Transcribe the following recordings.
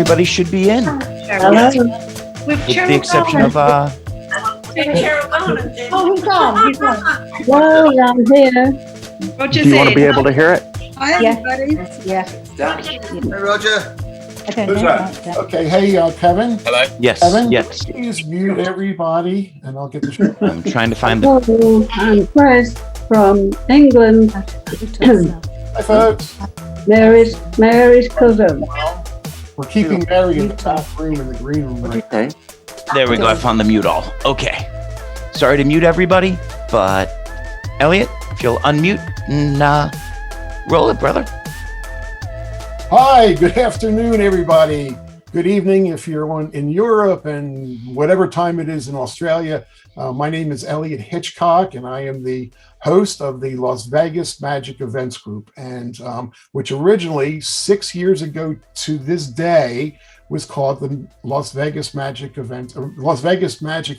everybody should be in, Hello. with the exception of Oh, he's on. He's on. Well, I'm here. Do you want to be able to hear it? Hi, Yeah. everybody. Yeah. Hey, Roger. I don't Who's know that? about that. Okay, hey, Kevin. Hello. yes, Kevin, yes. please mute everybody, and I'll get the show. I'm trying to find the. Hello, I'm Chris from England. Hi, folks. Mary's cousin. We're keeping Mary in the back room in the green room right Okay. There we go. I found the mute all. Okay. Sorry to mute everybody, but Elliot, if you'll unmute and roll it, brother. Hi, good afternoon, everybody. Good evening if you're in Europe and whatever time it is in Australia. My name is Elliott Hitchcock, and I am the host of the Las Vegas Magic Events Group, and which originally 6 years ago to this day was called the Las Vegas Magic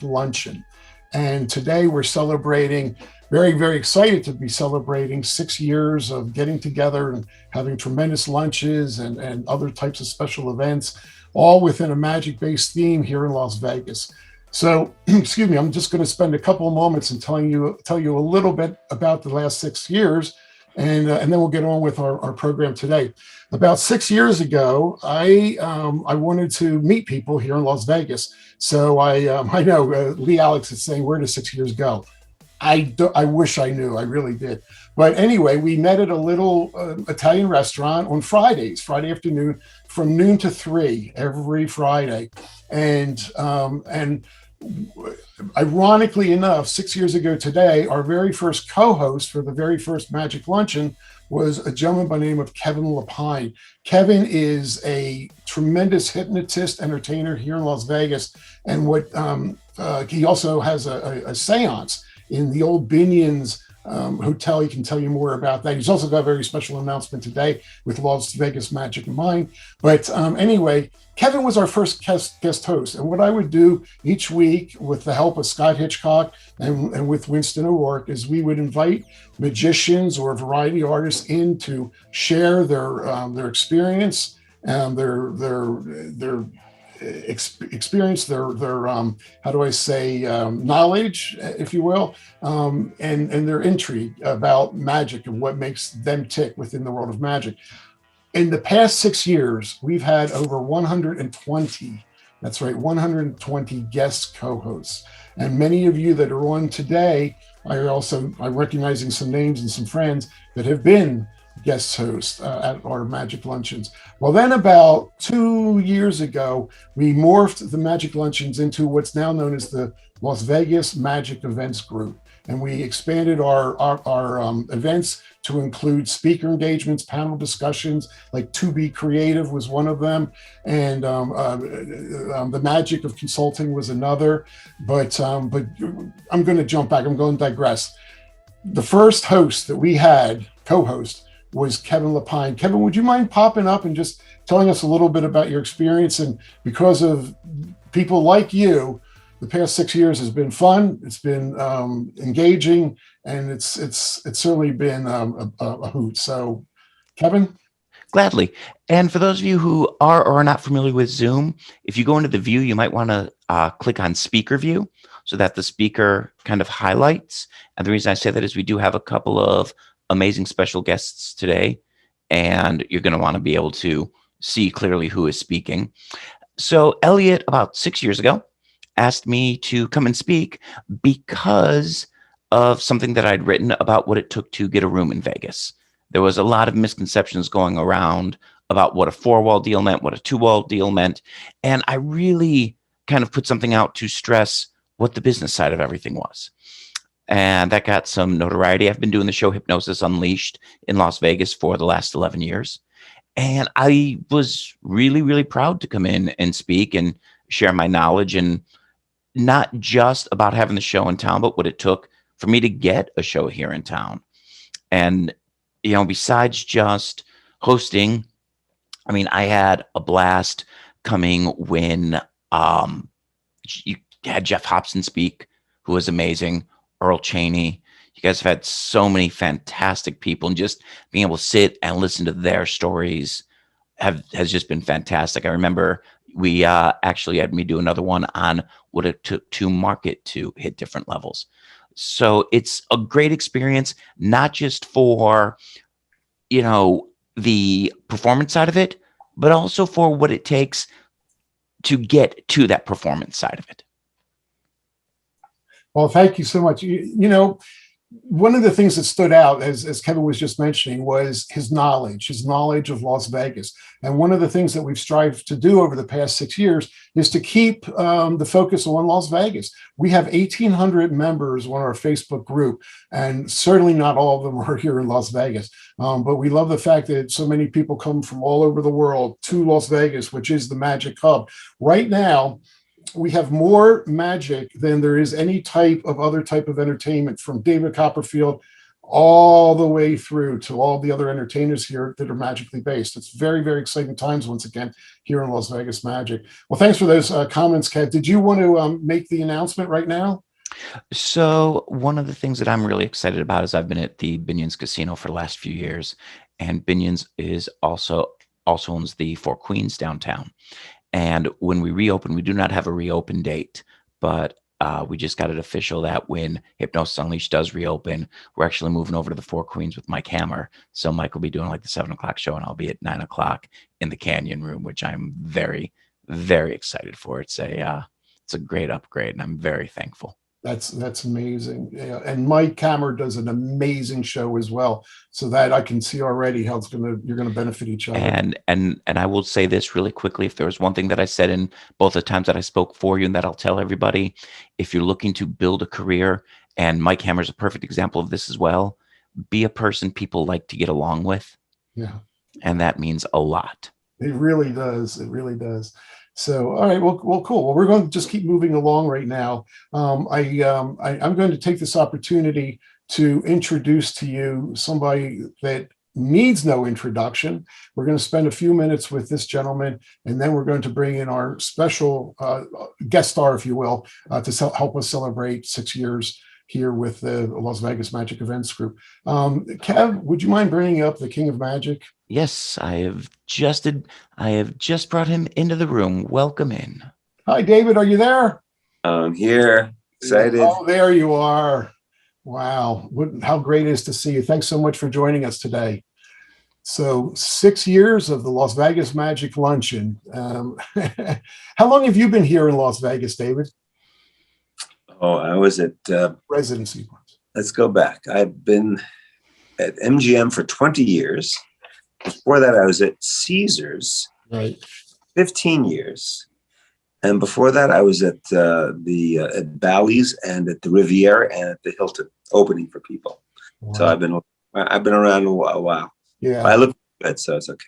Luncheon. And today we're celebrating, very, very excited to be celebrating 6 years of getting together and having tremendous lunches and other types of special events, all within a magic-based theme here in Las Vegas. So, excuse me, I'm just going to spend a couple of moments and tell you a little bit about the last 6 years, and then we'll get on with our program today. About 6 years ago, I wanted to meet people here in Las Vegas. So I know Lee Alex is saying, where did 6 years go? I wish I knew. I really did. But anyway, we met at a little Italian restaurant on Friday afternoon, from noon to 3 every Friday, and ironically enough, 6 years ago today, our very first co-host for the very first Magic Luncheon was a gentleman by the name of Kevin Lepine. Kevin is a tremendous hypnotist, entertainer here in Las Vegas, and he also has a seance in the old Binion's hotel. He can tell you more about that. He's also got a very special announcement today with Las Vegas Magic in mind. But anyway, Kevin was our first guest host. And what I would do each week with the help of Scott Hitchcock and with Winston O'Rourke is we would invite magicians or variety artists in to share their experience and their experience, their how do I say, knowledge, if you will, and their intrigue about magic and what makes them tick within the world of magic. In the past 6 years, we've had over 120, that's right, 120 guest co-hosts. And many of you that are on today, I'm recognizing some names and some friends that have been guest hosts at our Magic Luncheons. Well, then about 2 years ago, we morphed the Magic Luncheons into what's now known as the Las Vegas Magic Events Group. And we expanded our events to include speaker engagements, panel discussions, like To Be Creative was one of them. And the magic of consulting was another. But I'm going to jump back. I'm going to digress. The first host that we had, co-host, was Kevin Lepine. Kevin, would you mind popping up and just telling us a little bit about your experience? And because of people like you, the past 6 years has been fun. It's been engaging, and it's certainly been a hoot. So, Kevin? Gladly. And for those of you who are or are not familiar with Zoom, if you go into the view, you might want to click on speaker view so that the speaker kind of highlights. And the reason I say that is we do have a couple of amazing special guests today, and you're going to want to be able to see clearly who is speaking. So Elliot, about 6 years ago, asked me to come and speak because of something that I'd written about what it took to get a room in Vegas. There was a lot of misconceptions going around about what a 4-wall deal meant, what a 2-wall deal meant. And I really kind of put something out to stress what the business side of everything was. And that got some notoriety. I've been doing the show Hypnosis Unleashed in Las Vegas for the last 11 years. And I was really, really proud to come in and speak and share my knowledge, and not just about having the show in town, but what it took for me to get a show here in town. And, besides just hosting, I mean, I had a blast coming when you had Jeff Hobson speak, who was amazing, Earl Chaney. You guys have had so many fantastic people, and just being able to sit and listen to their stories has just been fantastic. I remember we actually had me do another one on what it took to market to hit different levels. So it's a great experience, not just for, the performance side of it, but also for what it takes to get to that performance side of it. Well, thank you so much. One of the things that stood out, as Kevin was just mentioning, was his knowledge of Las Vegas. And one of the things that we've strived to do over the past 6 years is to keep the focus on Las Vegas. We have 1,800 members on our Facebook group, and certainly not all of them are here in Las Vegas. But we love the fact that so many people come from all over the world to Las Vegas, which is the magic hub. Right now, we have more magic than there is any other type of entertainment, from David Copperfield all the way through to all the other entertainers here that are magically based. It's very, very exciting times once again here in Las Vegas Magic. Well, thanks for those comments, Kev. Did you want to make the announcement right now? So one of the things that I'm really excited about is I've been at the Binion's Casino for the last few years, and Binion's is also owns the Four Queens downtown. And when we reopen, we do not have a reopen date, but we just got it official that when Hypnosis Unleashed does reopen, we're actually moving over to the Four Queens with Mike Hammer. So Mike will be doing like the 7 o'clock show, and I'll be at 9 o'clock in the Canyon Room, which I'm very, very excited for. It's a great upgrade, and I'm very thankful. That's amazing. Yeah. And Mike Hammer does an amazing show as well. So that I can see already how you're gonna benefit each other. And I will say this really quickly. If there was one thing that I said in both the times that I spoke for you, and that I'll tell everybody, if you're looking to build a career, and Mike Hammer is a perfect example of this as well, be a person people like to get along with. Yeah. And that means a lot. It really does. It really does. So, all right, well, cool. Well, we're going to just keep moving along right now. I'm going to take this opportunity to introduce to you somebody that needs no introduction. We're going to spend a few minutes with this gentleman, and then we're going to bring in our special guest star, if you will, to help us celebrate 6 years here with the Las Vegas Magic Events Group. Kev, would you mind bringing up the King of Magic? Yes, I have just brought him into the room. Welcome in. Hi, David. Are you there? I'm here. Excited. Oh, there you are. Wow. How great it is to see you. Thanks so much for joining us today. So 6 years of the Las Vegas Magic Luncheon. How long have you been here in Las Vegas, David? Oh, I was at residency. Let's go back. I've been at MGM for 20 years. Before that, I was at Caesars, right, 15 years. And before that, I was at at Bally's and at the Riviera and at the Hilton, opening for people. Wow. So I've been around a while. Yeah, I look good, so it's okay.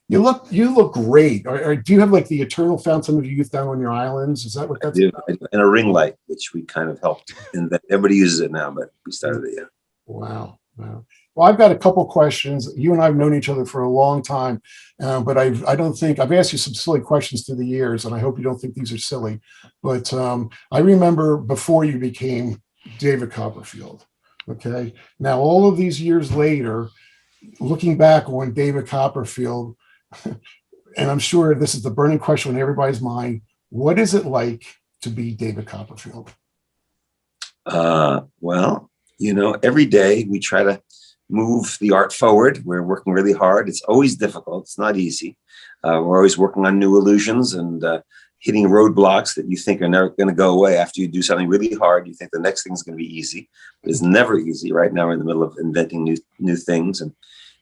You look great. Or do you have like the eternal fountain of youth down on your islands? Is that what that's about? And a ring light, which we kind of helped. And everybody uses it now, but we started it. Yeah. Wow. Well, I've got a couple questions. You and I have known each other for a long time, but I don't think I've asked you some silly questions through the years, and I hope you don't think these are silly. But I remember before you became David Copperfield. Okay. Now, all of these years later, looking back on David Copperfield, and I'm sure this is the burning question in everybody's mind, what is it like to be David Copperfield? Well, every day we try to move the art forward. We're working really hard. It's always difficult. It's not easy. We're always working on new illusions and hitting roadblocks that you think are never going to go away. After you do something really hard, you think the next thing is going to be easy. But it's never easy. Right now, we're in the middle of inventing new things and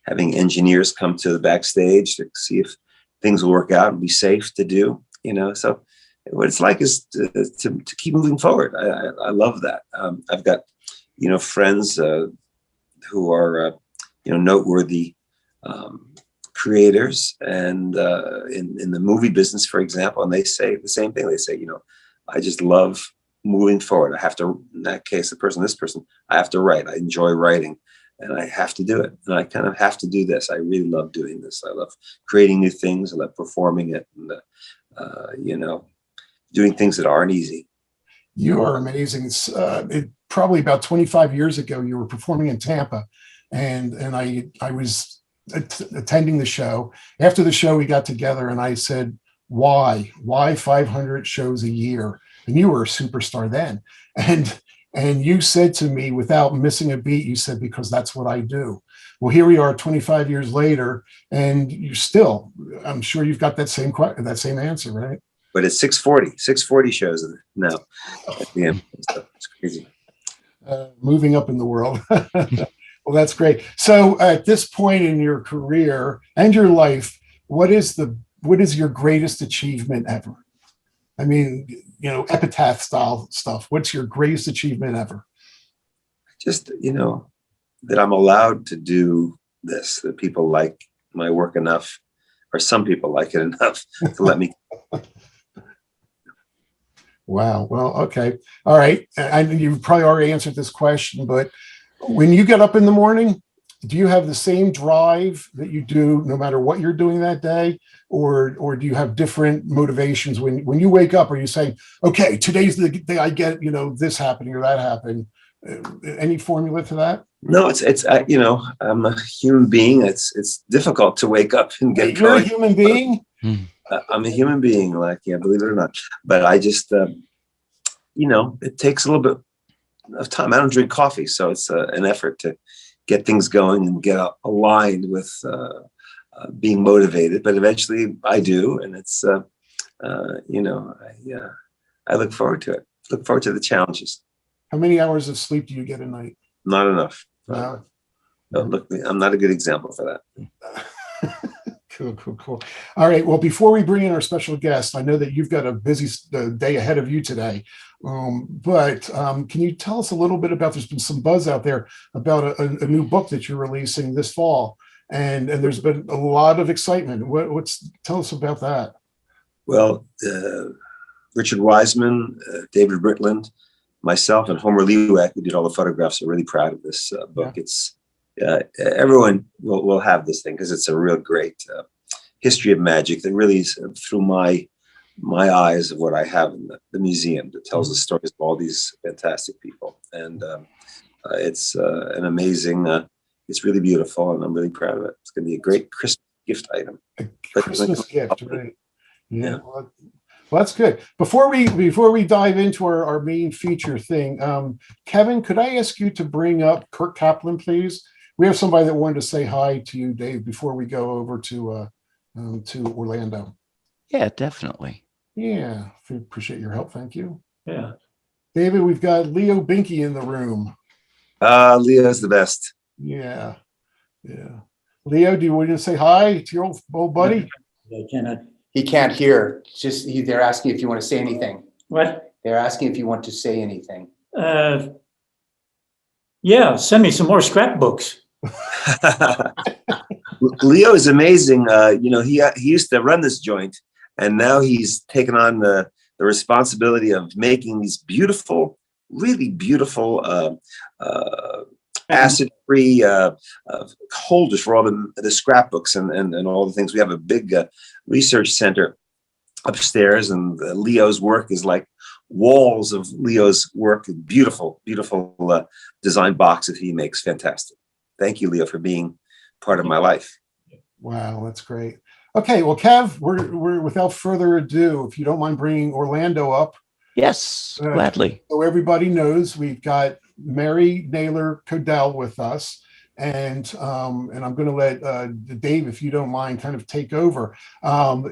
having engineers come to the backstage to see if things will work out and be safe to do. So what it's like is to keep moving forward. I love that. I've got friends who are noteworthy creators and in the movie business, for example, and they say the same thing. They say, I just love moving forward. I have to, in that case, this person, I have to write. I enjoy writing and I have to do it. And I kind of have to do this. I really love doing this. I love creating new things. I love performing it and, doing things that aren't easy. You are amazing. Probably about 25 years ago, you were performing in Tampa, and I was attending the show. After the show, we got together and I said, why 500 shows a year? And you were a superstar then. And you said to me, without missing a beat, you said, because that's what I do. Well, here we are 25 years later, and you're still, I'm sure you've got that same answer, right? But it's 640 shows now. Yeah, it's crazy. Moving up in the world. Well, that's great. So at this point in your career and your life, what is your greatest achievement ever? I mean, epitaph style stuff. What's your greatest achievement ever? Just, that I'm allowed to do this, that people like my work enough, or some people like it enough to let me. Wow. Well, okay. All right. And you've probably already answered this question, but when you get up in the morning, do you have the same drive that you do no matter what you're doing that day? Or do you have different motivations when you wake up? Are you saying, okay, today's the day I get, this happening or that happened? Any formula to that? No, it's I'm a human being. It's difficult to wake up and get You're going. a human being? I'm a human being, believe it or not. But I just, it takes a little bit of time. I don't drink coffee, so it's an effort to get things going and get aligned with being motivated. But eventually I do, and it's, I look forward to it. Look forward to the challenges. How many hours of sleep do you get a night? Not enough. Wow. Don't look, I'm not a good example for that. Cool. All right. Well, before we bring in our special guest, I know that you've got a busy day ahead of you today. But can you tell us a little bit about, there's been some buzz out there about a new book that you're releasing this fall, and there's been a lot of excitement. Tell us about that. Well, Richard Wiseman, David Britland, myself, and Homer Lewak, who did all the photographs, are really proud of this book. Yeah. It's everyone will have this thing because it's a real great history of magic that really is through my eyes of what I have in the museum that tells the stories of all these fantastic people. And it's an amazing, it's really beautiful, and I'm really proud of it. It's going to be a great Christmas gift item. A Christmas gift, right? Yeah. Well, that's good. Before we dive into our main feature thing, Kevin, could I ask you to bring up Kirk Kaplan, please? We have somebody that wanted to say hi to you, Dave, before we go over to Orlando. Yeah, definitely. Yeah, appreciate your help. Thank you. Yeah. David, we've got Leo Behnke in the room. Leo's the best. Yeah. Leo, do you want to say hi to your old buddy? He can't hear. They're asking if you want to say anything. What? They're asking if you want to say anything. Yeah, send me some more scrapbooks. Leo is amazing. He used to run this joint, and now he's taken on the responsibility of making these beautiful, really beautiful acid-free holders for all the scrapbooks and all the things. We have a big research center upstairs, and Leo's work is like walls of Leo's work. Beautiful design box that he makes. Fantastic. Thank you, Leo, for being part of my life. Wow, that's great. Okay, well, Kev, we're without further ado, if you don't mind bringing Orlando up. Yes, gladly. So everybody knows we've got Mary Naylor Kodell with us, and I'm going to let Dave, if you don't mind, kind of take over. Along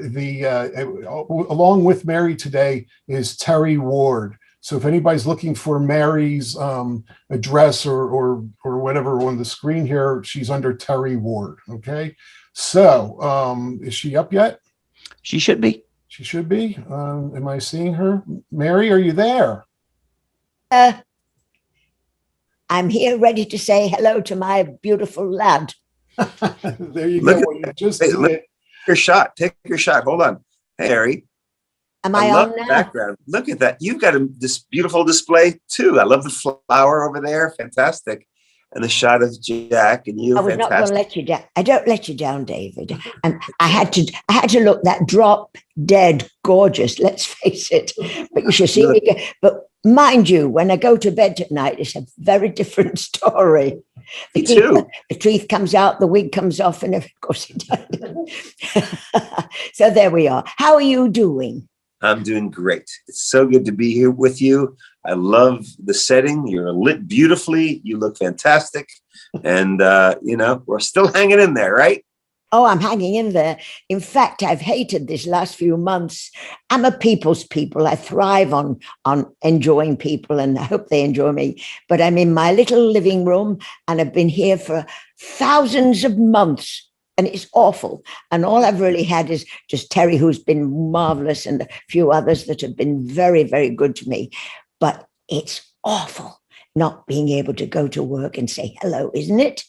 with Mary today is Terry Ward. So if anybody's looking for Mary's address or whatever on the screen here, she's under Terry Ward. Okay. So is she up yet? She should be. She should be. Am I seeing her? Mary, are you there? I'm here ready to say hello to my beautiful lad. There you go. Take your shot. Take your shot. Hold on. Hey, Harry. Am I love on the now? background. Look at that. You've got this beautiful display too. I love the flower over there. Fantastic. And the shot of Jack and you. I was not going to let you down. I don't let you down, David. And I had to look that drop dead gorgeous. Let's face it. But you should see me. But mind you, when I go to bed at night, it's a very different story. Me too. The teeth comes out, the wig comes off, and of course it does. So there we are. How are you doing? I'm doing great. It's so good to be here with you. I love the setting. You're lit beautifully. You look fantastic. And, we're still hanging in there, right? Oh, I'm hanging in there. In fact, I've hated this last few months. I'm a people's people. I thrive on enjoying people, and I hope they enjoy me. But I'm in my little living room, and I've been here for thousands of months, and it's awful. And all I've really had is just Terry, who's been marvelous, and a few others that have been very, very good to me. But it's awful not being able to go to work and say hello, isn't it?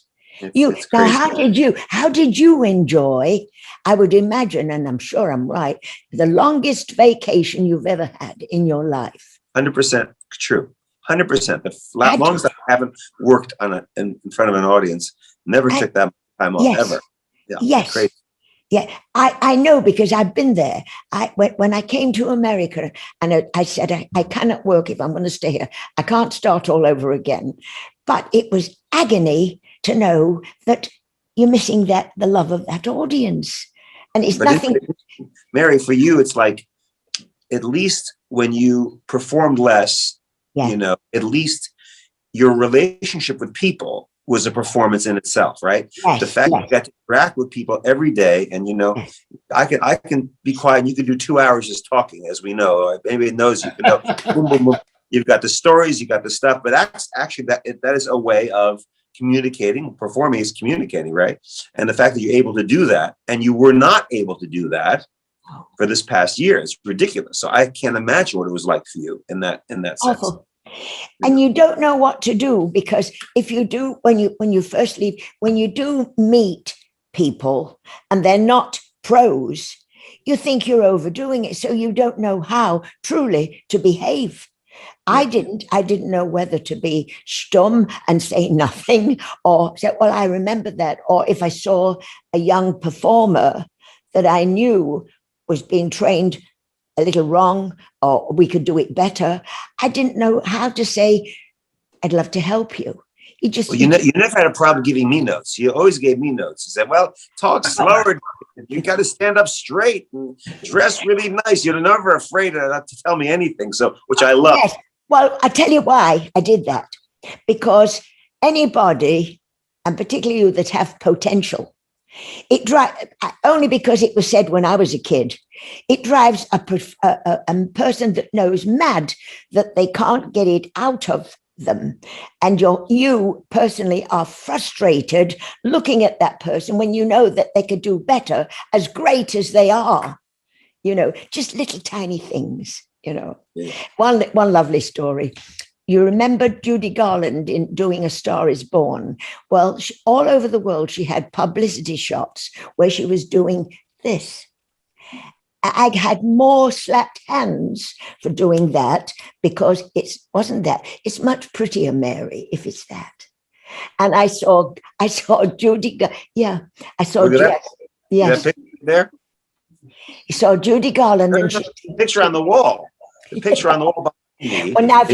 It's Now, crazy. how did you enjoy, I would imagine, and I'm sure I'm right, the longest vacation you've ever had in your life? 100% true. 100%. The longest I haven't worked in front of an audience, never took that time off ever. Yeah, yes. Crazy. Yeah, I know, because I've been there. When I came to America, and I said, I cannot work if I'm going to stay here. I can't start all over again. But it was agony to know that you're missing the love of that audience. And it's nothing. Mary, for you, it's like, at least when you performed less, at least your relationship with people was a performance in itself, right? Yes, the fact that you got to interact with people every day, and I can be quiet and you can do 2 hours just talking, as we know. Anybody knows you can know. Boom, boom, boom. You've got the stories, you got the stuff, but that's actually that is a way of communicating. Performing is communicating, right? And the fact that you're able to do that, and you were not able to do that for this past year, is ridiculous. So I can't imagine what it was like for you in that sense. Awful. And you don't know what to do, because if you do, when you first leave, when you do meet people and they're not pros, you think you're overdoing it. So you don't know how truly to behave. I didn't know whether to be stum and say nothing, or say, well, I remember that. Or if I saw a young performer that I knew was being trained a little wrong, or we could do it better, I didn't know how to say, I'd love to help you. You never had a problem giving me notes. You always gave me notes. You said, well, talk slower. You got to stand up straight and dress really nice. You're never afraid to tell me anything. So, which I love. Yes. Well, I tell you why I did that. Because anybody, and particularly you that have potential, it drives, only because it was said when I was a kid, it drives a person that knows mad that they can't get it out of them. And you personally are frustrated looking at that person when you know that they could do better, as great as they are, just little tiny things, Yeah. One lovely story. You remember Judy Garland in doing A Star Is Born? Well, all over the world, she had publicity shots where she was doing this. I had more slapped hands for doing that, because it wasn't that. It's much prettier, Mary, if it's that. And I saw Judy. Yeah, I saw. Yes, that picture there. You saw Judy Garland, and the picture on the wall. The picture on the wall. Well, now if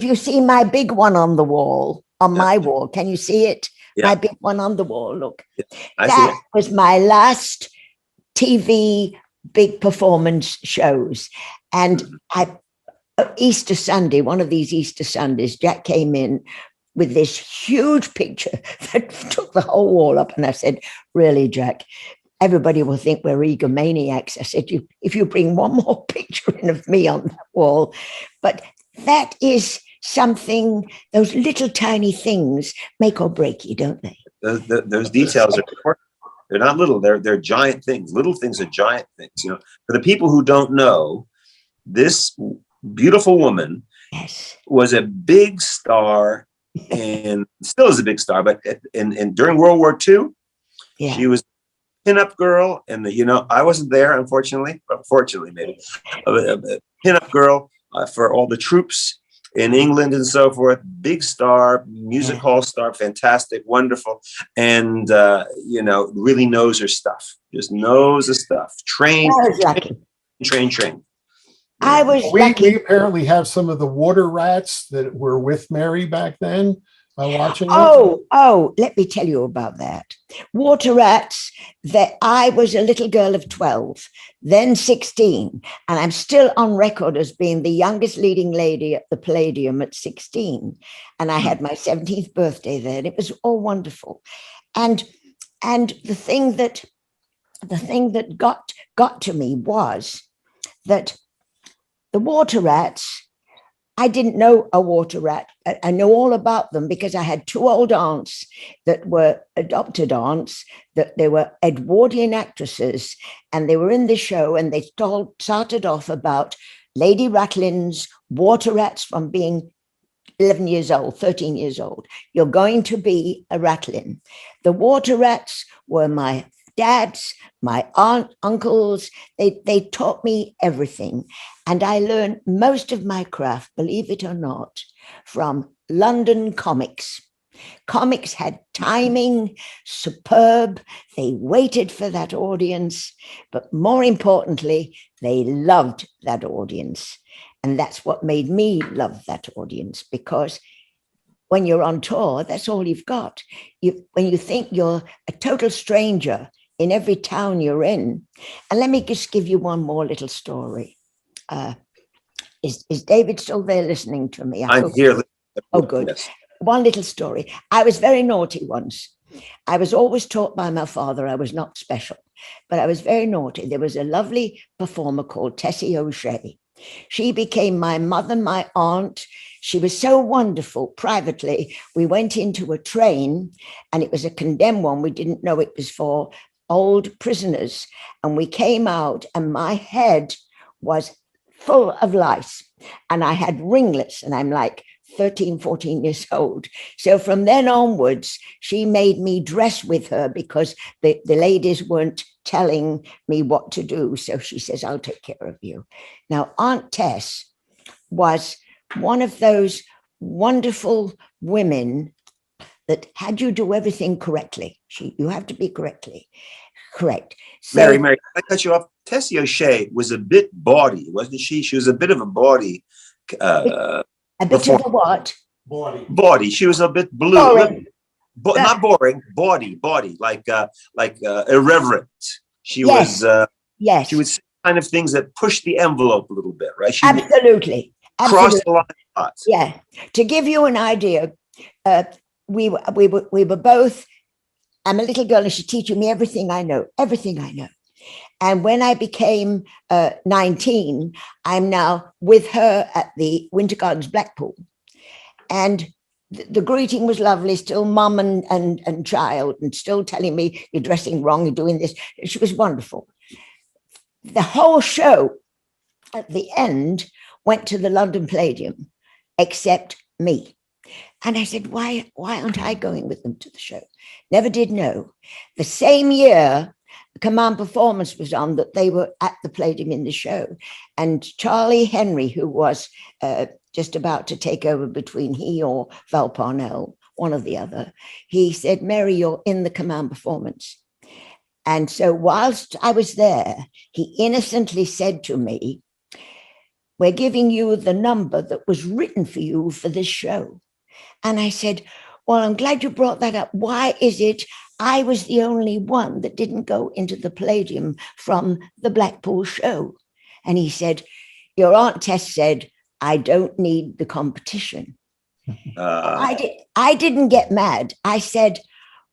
you see my big one on the wall, my wall, can you see it? Yeah. My big one on the wall. Look, that was my last TV big performance shows. And Easter Sunday, one of these Easter Sundays, Jack came in with this huge picture that took the whole wall up. And I said, really, Jack, everybody will think we're egomaniacs. I said, if you bring one more picture in of me on that wall. But that is something, those little tiny things make or break you, don't they? Those details are important. They're not little, they're giant things. Little things are giant things. For the people who don't know, this beautiful woman was a big star, and still is a big star, but during World War II, she was a pinup girl, and I wasn't there, unfortunately, but fortunately maybe, a pinup girl for all the troops in England and so forth. Big star, music hall star, fantastic, wonderful, and really knows her stuff. Just knows the stuff. Trained. I was we lucky. We apparently have some of the water rats that were with Mary back then. by watching it? Oh, let me tell you about that. Water rats, that I was a little girl of 12, then 16, and I'm still on record as being the youngest leading lady at the Palladium at 16. And I had my 17th birthday there, and it was all wonderful. And the thing that got to me was that the water rats, I didn't know a water rat. I know all about them because I had two old aunts that were adopted aunts, that they were Edwardian actresses, and they were in the show, and they started off about lady ratlins, water rats from being 11 years old, 13 years old. You're going to be a ratlin. The water rats were my dads, my aunt, uncles. They taught me everything. And I learned most of my craft, believe it or not, from London comics. Comics had timing, superb. They waited for that audience, but more importantly, they loved that audience. And that's what made me love that audience, because when you're on tour, that's all you've got. When you think you're a total stranger in every town you're in. And let me just give you one more little story. Is David still there listening to me? I'm here. Oh, good. Yes. One little story. I was very naughty once. I was always taught by my father I was not special, but I was very naughty. There was a lovely performer called Tessie O'Shea. She became my mother, my aunt. She was so wonderful. Privately, we went into a train, and it was a condemned one. We didn't know it was for old prisoners. And we came out, and my head was full of lice, and I had ringlets, and I'm like 13, 14 years old. So from then onwards, she made me dress with her because the ladies weren't telling me what to do. So she says, I'll take care of you. Now, Aunt Tess was one of those wonderful women that had you do everything correctly. You have to be correct. So, Mary, I cut you off. Tessie O'Shea was a bit bawdy, wasn't she? She was a bit of a bawdy. a bit of a what? Bawdy. She was a bit blue. Boring. Not boring. Bawdy. Like irreverent. She Yes. was. Yes. She would say kind of things that pushed the envelope a little bit, right? She Absolutely. crossed the line a lot. Yeah. To give you an idea, we were both. I'm a little girl, and she's teaching me everything I know. And when I became 19, I'm now with her at the Winter Gardens Blackpool. And the greeting was lovely, still mum and child, and still telling me, you're dressing wrong, you're doing this. She was wonderful. The whole show at the end went to the London Palladium, except me. And I said, why aren't I going with them to the show? Never did know. The same year, the Command Performance was on, that they were at the Palladium in the show. And Charlie Henry, who was just about to take over between he or Val Parnell, one or the other, he said, Mary, you're in the Command Performance. And so whilst I was there, he innocently said to me, we're giving you the number that was written for you for this show. And I said, well, I'm glad you brought that up. Why is it I was the only one that didn't go into the Palladium from the Blackpool show? And he said, your Aunt Tess said, I don't need the competition. I didn't get mad. I said,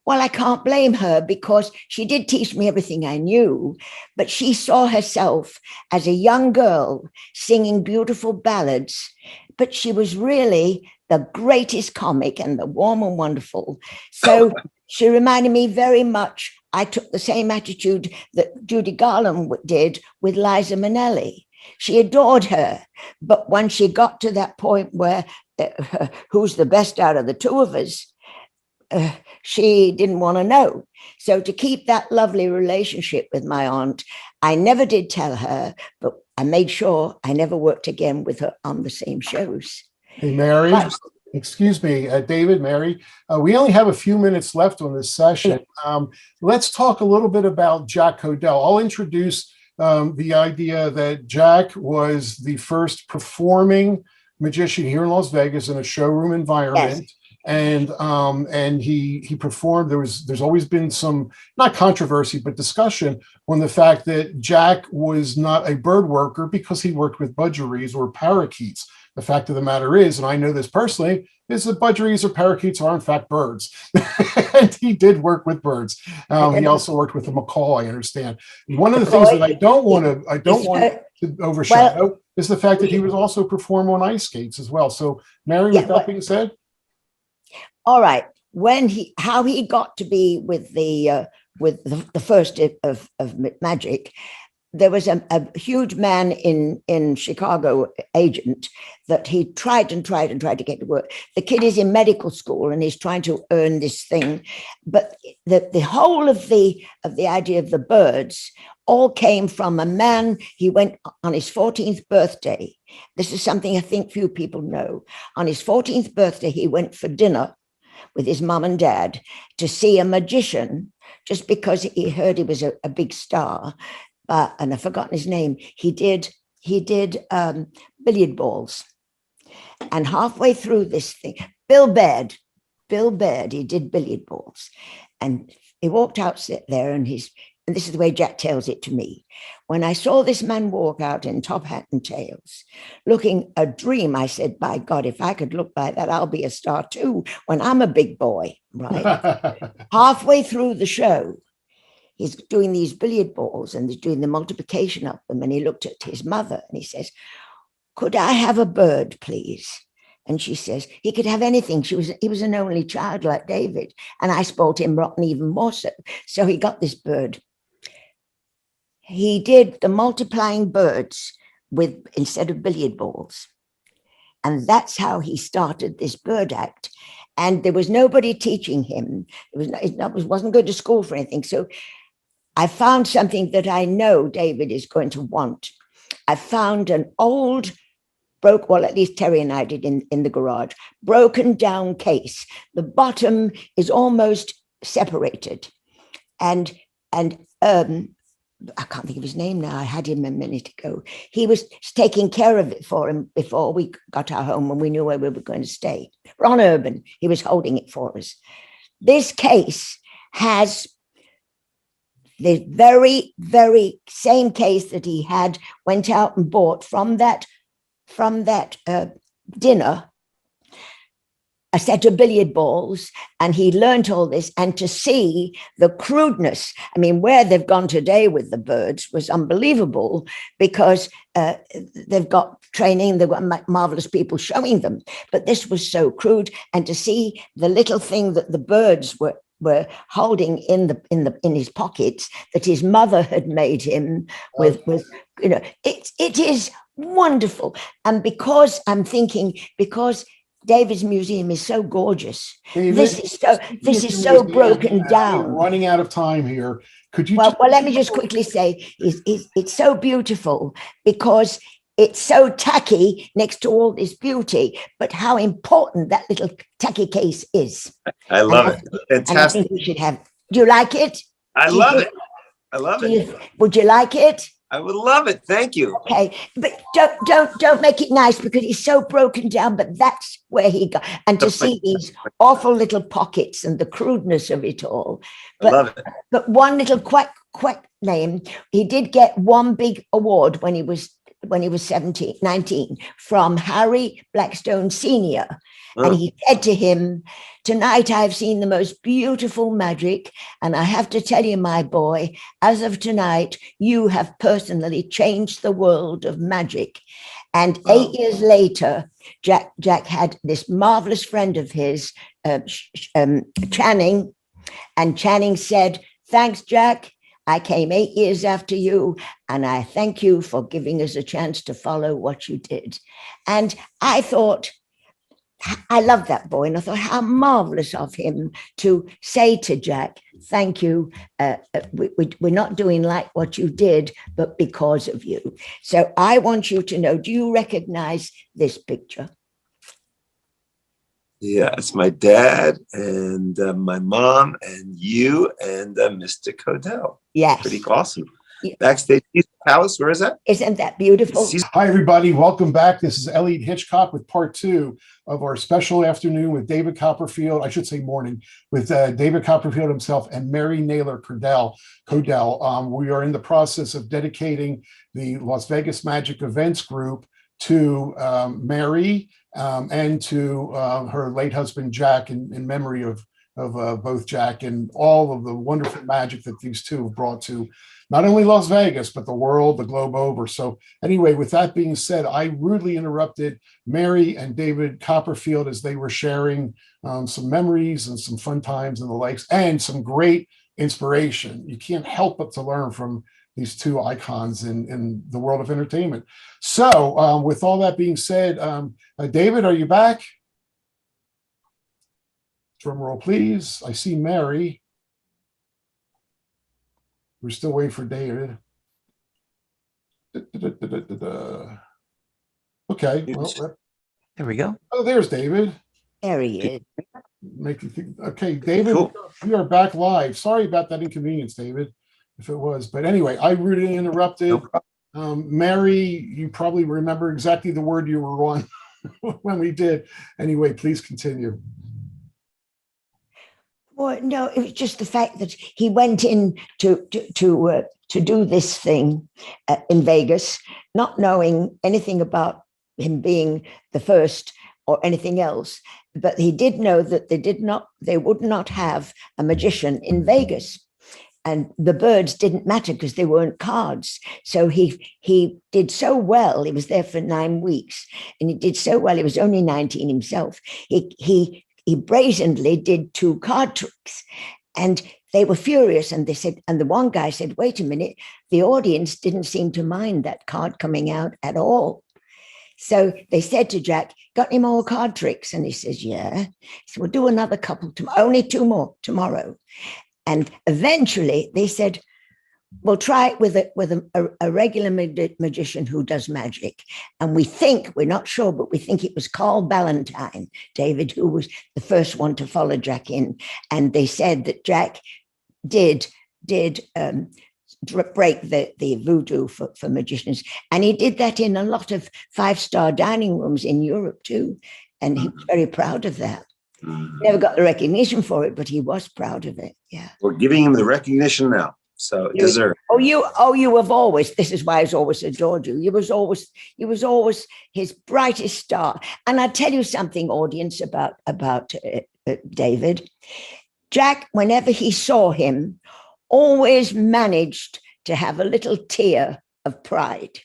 well, I can't blame her, because she did teach me everything I knew, but she saw herself as a young girl singing beautiful ballads, but she was really the greatest comic and the warm and wonderful. So she reminded me very much. I took the same attitude that Judy Garland did with Liza Minnelli. She adored her, but when she got to that point where who's the best out of the two of us, she didn't want to know. So to keep that lovely relationship with my aunt, I never did tell her, but I made sure I never worked again with her on the same shows. Hey, Mary, excuse me, David, Mary, we only have a few minutes left on this session. Let's talk a little bit about Jack Kodell. I'll introduce the idea that Jack was the first performing magician here in Las Vegas in a showroom environment. Yes. and he performed. There's always been some, not controversy, but discussion on the fact that Jack was not a bird worker because he worked with budgerie's or parakeets. The fact of the matter is, and I know this personally, is that budgerie's or parakeets are in fact birds. And he did work with birds. He also worked with the macaw, I understand. One of the things that I don't want to overshadow is the fact that he was also perform on ice skates as well. So Mary, with that being said. All right. How he got to be with the first of magic, there was a huge man in Chicago, agent, that he tried to get to work. The kid is in medical school and he's trying to earn this thing. But the whole of the idea of the birds all came from a man. He went on his 14th birthday. This is something I think few people know. On his 14th birthday, he went for dinner with his mom and dad to see a magician just because he heard he was a big star. And I've forgotten his name. He did billiard balls. And halfway through this thing, Bill Baird, he did billiard balls. And he walked out there and this is the way Jack tells it to me. When I saw this man walk out in top hat and tails, looking a dream, I said, by God, if I could look like that, I'll be a star too when I'm a big boy, right? Halfway through the show, he's doing these billiard balls and he's doing the multiplication of them. And he looked at his mother and he says, could I have a bird, please? And she says, he could have anything. He was an only child like David. And I spoiled him rotten even more so. So he got this bird. He did the multiplying birds instead of billiard balls. And that's how he started this bird act. And there was nobody teaching him. It wasn't going to school for anything. So I found something that I know David is going to want. I found an old at least Terry and I did in the garage, broken down case. The bottom is almost separated. And I can't think of his name now. I had him a minute ago. He was taking care of it for him before we got our home and we knew where we were going to stay. Ron Urban, he was holding it for us. This case has the very, very same case that he went out and bought from that dinner, a set of billiard balls, and he learned all this. And to see the crudeness, I mean, where they've gone today with the birds was unbelievable because they've got training, they've got marvelous people showing them. But this was so crude, and to see the little thing that the birds were holding in his pockets that his mother had made him with it is wonderful. And because I'm thinking, because David's museum is so gorgeous, this is so broken down. We're running out of time here. Could you? Well, let me just quickly say, it's so beautiful because it's so tacky next to all this beauty, but how important that little tacky case is. I love it. Fantastic. And I think we should have. Do you like it? I love it. I love it. Would you like it? I would love it. Thank you. Okay, but don't make it nice because he's so broken down. But that's where he got, and to see these awful little pockets and the crudeness of it all. But, I love it. But one little quack name, he did get one big award when he was 19 from Harry Blackstone Sr. And he said to him, tonight I've seen the most beautiful magic. And I have to tell you, my boy, as of tonight, you have personally changed the world of magic. And 8 years later, Jack had this marvelous friend of his, Channing. And Channing said, thanks, Jack. I came 8 years after you, and I thank you for giving us a chance to follow what you did. And I thought, I love that boy. And I thought, how marvelous of him to say to Jack, thank you. We're not doing like what you did, but because of you. So I want you to know, do you recognize this picture? Yeah, it's my dad and my mom and you and Mr. Kodell. Yes. Pretty awesome. backstage Caesar Palace. Where is that? Isn't that beautiful? Hi, everybody. Welcome back. This is Elliott Hitchcock with part 2 of our special afternoon with David Copperfield. I should say morning with David Copperfield himself and Mary Naylor Kodell. We are in the process of dedicating the Las Vegas Magic Events Group to Mary and to her late husband, Jack, in memory of both Jack and all of the wonderful magic that these two have brought to not only Las Vegas, but the world, the globe over. So anyway, with that being said, I rudely interrupted Mary and David Copperfield as they were sharing some memories and some fun times and the likes, and some great inspiration. You can't help but to learn from these two icons in the world of entertainment. So with all that being said, David, are you back? Drum roll, please. I see Mary. We're still waiting for David. Okay. Well, There we go. oh, there's David. There he is. Make you think. Okay, David, Cool. we are back live. Sorry about that inconvenience, David, if it was. But anyway, I rudely interrupted. Mary, you probably remember exactly the word you were on when we did. Anyway, please continue. Well, no, it was just the fact that he went in to do this thing in Vegas, not knowing anything about him being the first or anything else. But he did know that they would not have a magician in Vegas. And the birds didn't matter because they weren't cards. So he did so well. He was there for 9 weeks, and he did so well. He was only 19 himself. He brazenly did 2 card tricks, and they were furious. And they said, and the one guy said, wait a minute, the audience didn't seem to mind that card coming out at all. So they said to Jack, got any more card tricks? And he says, yeah. So we'll do another couple, only 2 more tomorrow. And eventually they said, we'll try it with a regular magician who does magic. And we're not sure, but we think it was Carl Ballantyne, David, who was the first one to follow Jack in. And they said that Jack did break the voodoo for magicians. And he did that in a lot of 5-star dining rooms in Europe too. And he was very proud of that. Never got the recognition for it, but he was proud of it. Yeah. We're giving him the recognition now. So it deserved. You have always, this is why I've always adored you. You was always his brightest star. And I tell you something, audience, about David. Jack, whenever he saw him, always managed to have a little tear of pride.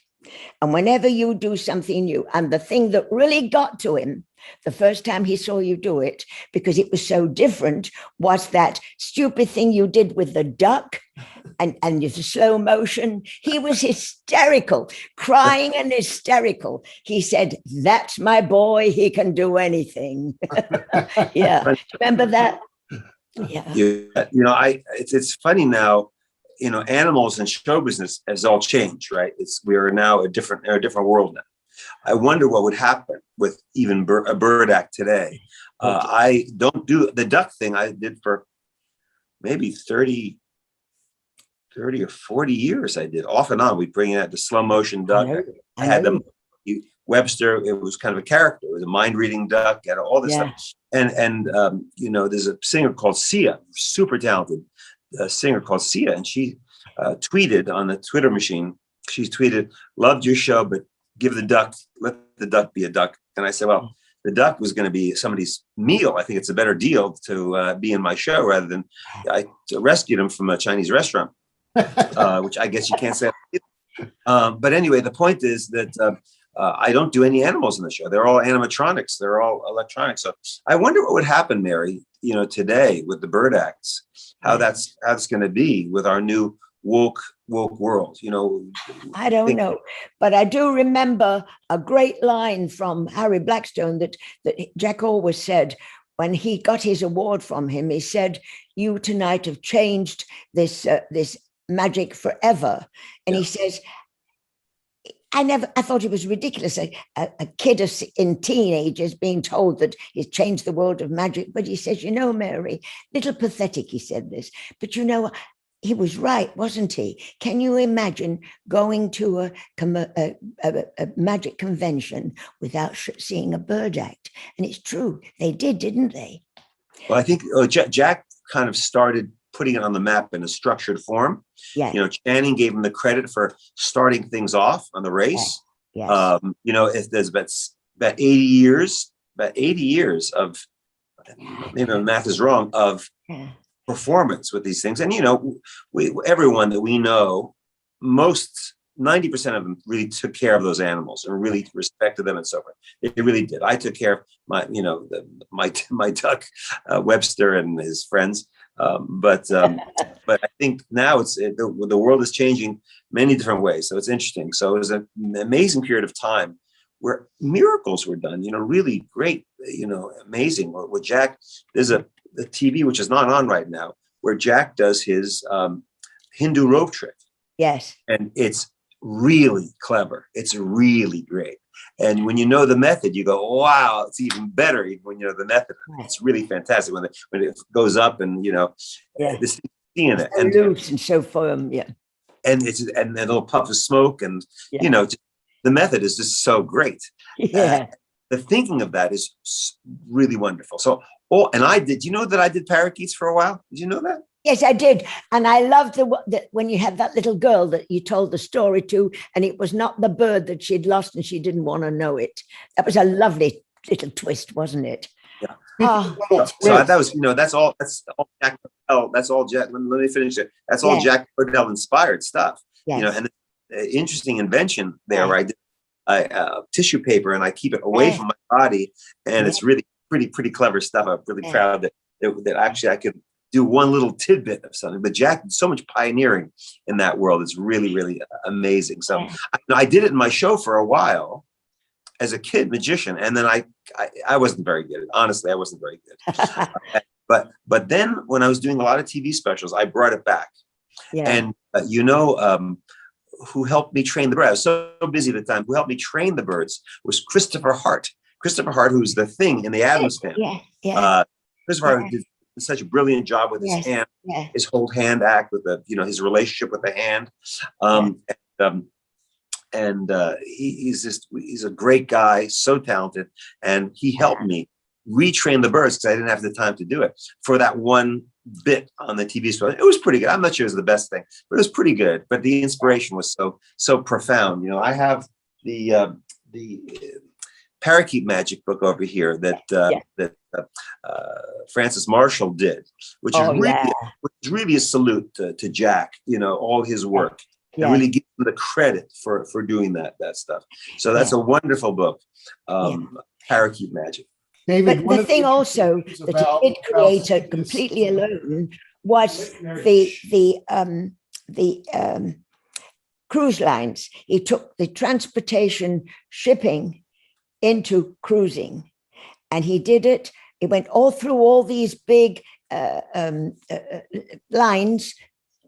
And whenever you do something new, and the thing that really got to him the first time he saw you do it, because it was so different, was that stupid thing you did with the duck and the slow motion. He was hysterical, crying and hysterical. He said, that's my boy. He can do anything. Yeah. Remember that? Yeah. It's funny now, animals and show business has all changed, right? We are now a different world now. I wonder what would happen with even a bird act today. I don't do the duck thing. I did for maybe 30 or 40 years. I did off and on. We bring out the slow motion duck. I had them. Webster, it was kind of a character. It was a mind reading duck and all this stuff. And there's a singer called Sia, super talented singer called Sia, and she tweeted on the Twitter machine. She tweeted, "Loved your show, but let the duck be a duck." And I said, well, the duck was going to be somebody's meal. I think it's a better deal to be in my show rather than I rescued him from a Chinese restaurant, which I guess you can't say. But anyway, the point is that I don't do any animals in the show. They're all animatronics. They're all electronic. So I wonder what would happen, Mary, today with the bird acts, how that's going to be with our new woke world. I don't know, but I do remember a great line from Harry Blackstone that Jack always said when he got his award from him. He said, "You tonight have changed this magic forever." And he says, I thought it was ridiculous. A kid in teenagers being told that he's changed the world of magic. But he says, Mary, little pathetic, he said this, but he was right, wasn't he? Can you imagine going to a magic convention without seeing a bird act? And it's true, they did, didn't they? Well, I think Jack kind of started putting it on the map in a structured form. Yeah. Channing gave him the credit for starting things off on the race. Yes. If there's about 80 years of, the math is wrong, of performance with these things. And, everyone that we know, 90% of them really took care of those animals and really respected them and so forth. They really did. I took care of my duck, Webster and his friends. But I think now the world is changing many different ways. So it's interesting. So it was an amazing period of time where miracles were done, really great, amazing. With Jack, there's a TV, which is not on right now, where Jack does his Hindu rope trick. Yes. And it's really clever. It's really great. And when you know the method, you go, wow, it's even better even when you know the method. It's really fantastic when it goes up and, this seeing it. And loose and so firm, yeah. And and a little puff of smoke and, the method is just so great. Yeah. The thinking of that is really wonderful. So, and did you know that I did parakeets for a while? Did you know that? Yes, I did. And I loved that when you had that little girl that you told the story to, and it was not the bird that she'd lost and she didn't want to know it. That was a lovely little twist, wasn't it? Yeah. Oh, so that was, that's all Jack Kodell. That's all Jack. Let me finish it. That's all Jack Kodell inspired stuff. Yes. And the interesting invention there, where I tissue paper and I keep it away from my body, and it's really pretty clever stuff. I'm really proud that actually I could do one little tidbit of something. But Jack did so much pioneering in that world. It's really, really amazing. So I did it in my show for a while as a kid magician, and then I wasn't very good. Honestly, I wasn't very good. But then when I was doing a lot of TV specials, I brought it back. Yeah. And who helped me train the birds? I was so busy at the time. Who helped me train the birds was Christopher Hart. Christopher Hart, who's the Thing in the Addams Family. Christopher Hart did such a brilliant job with his hand, his hold hand act, with his relationship with the hand. He's a great guy, so talented, and he helped me retrain the birds because I didn't have the time to do it for that one bit on the TV show. It was pretty good. I'm not sure it was the best thing, but it was pretty good. But the inspiration was so profound. I have the parakeet magic book over here that Francis Marshall did, which is really a salute to Jack. All his work. And really give him the credit for doing that stuff. So that's a wonderful book, Parakeet Magic. David, but the thing also that he did create completely alone was the cruise lines. He took the transportation shipping into cruising, and he did it. He went all through all these big lines,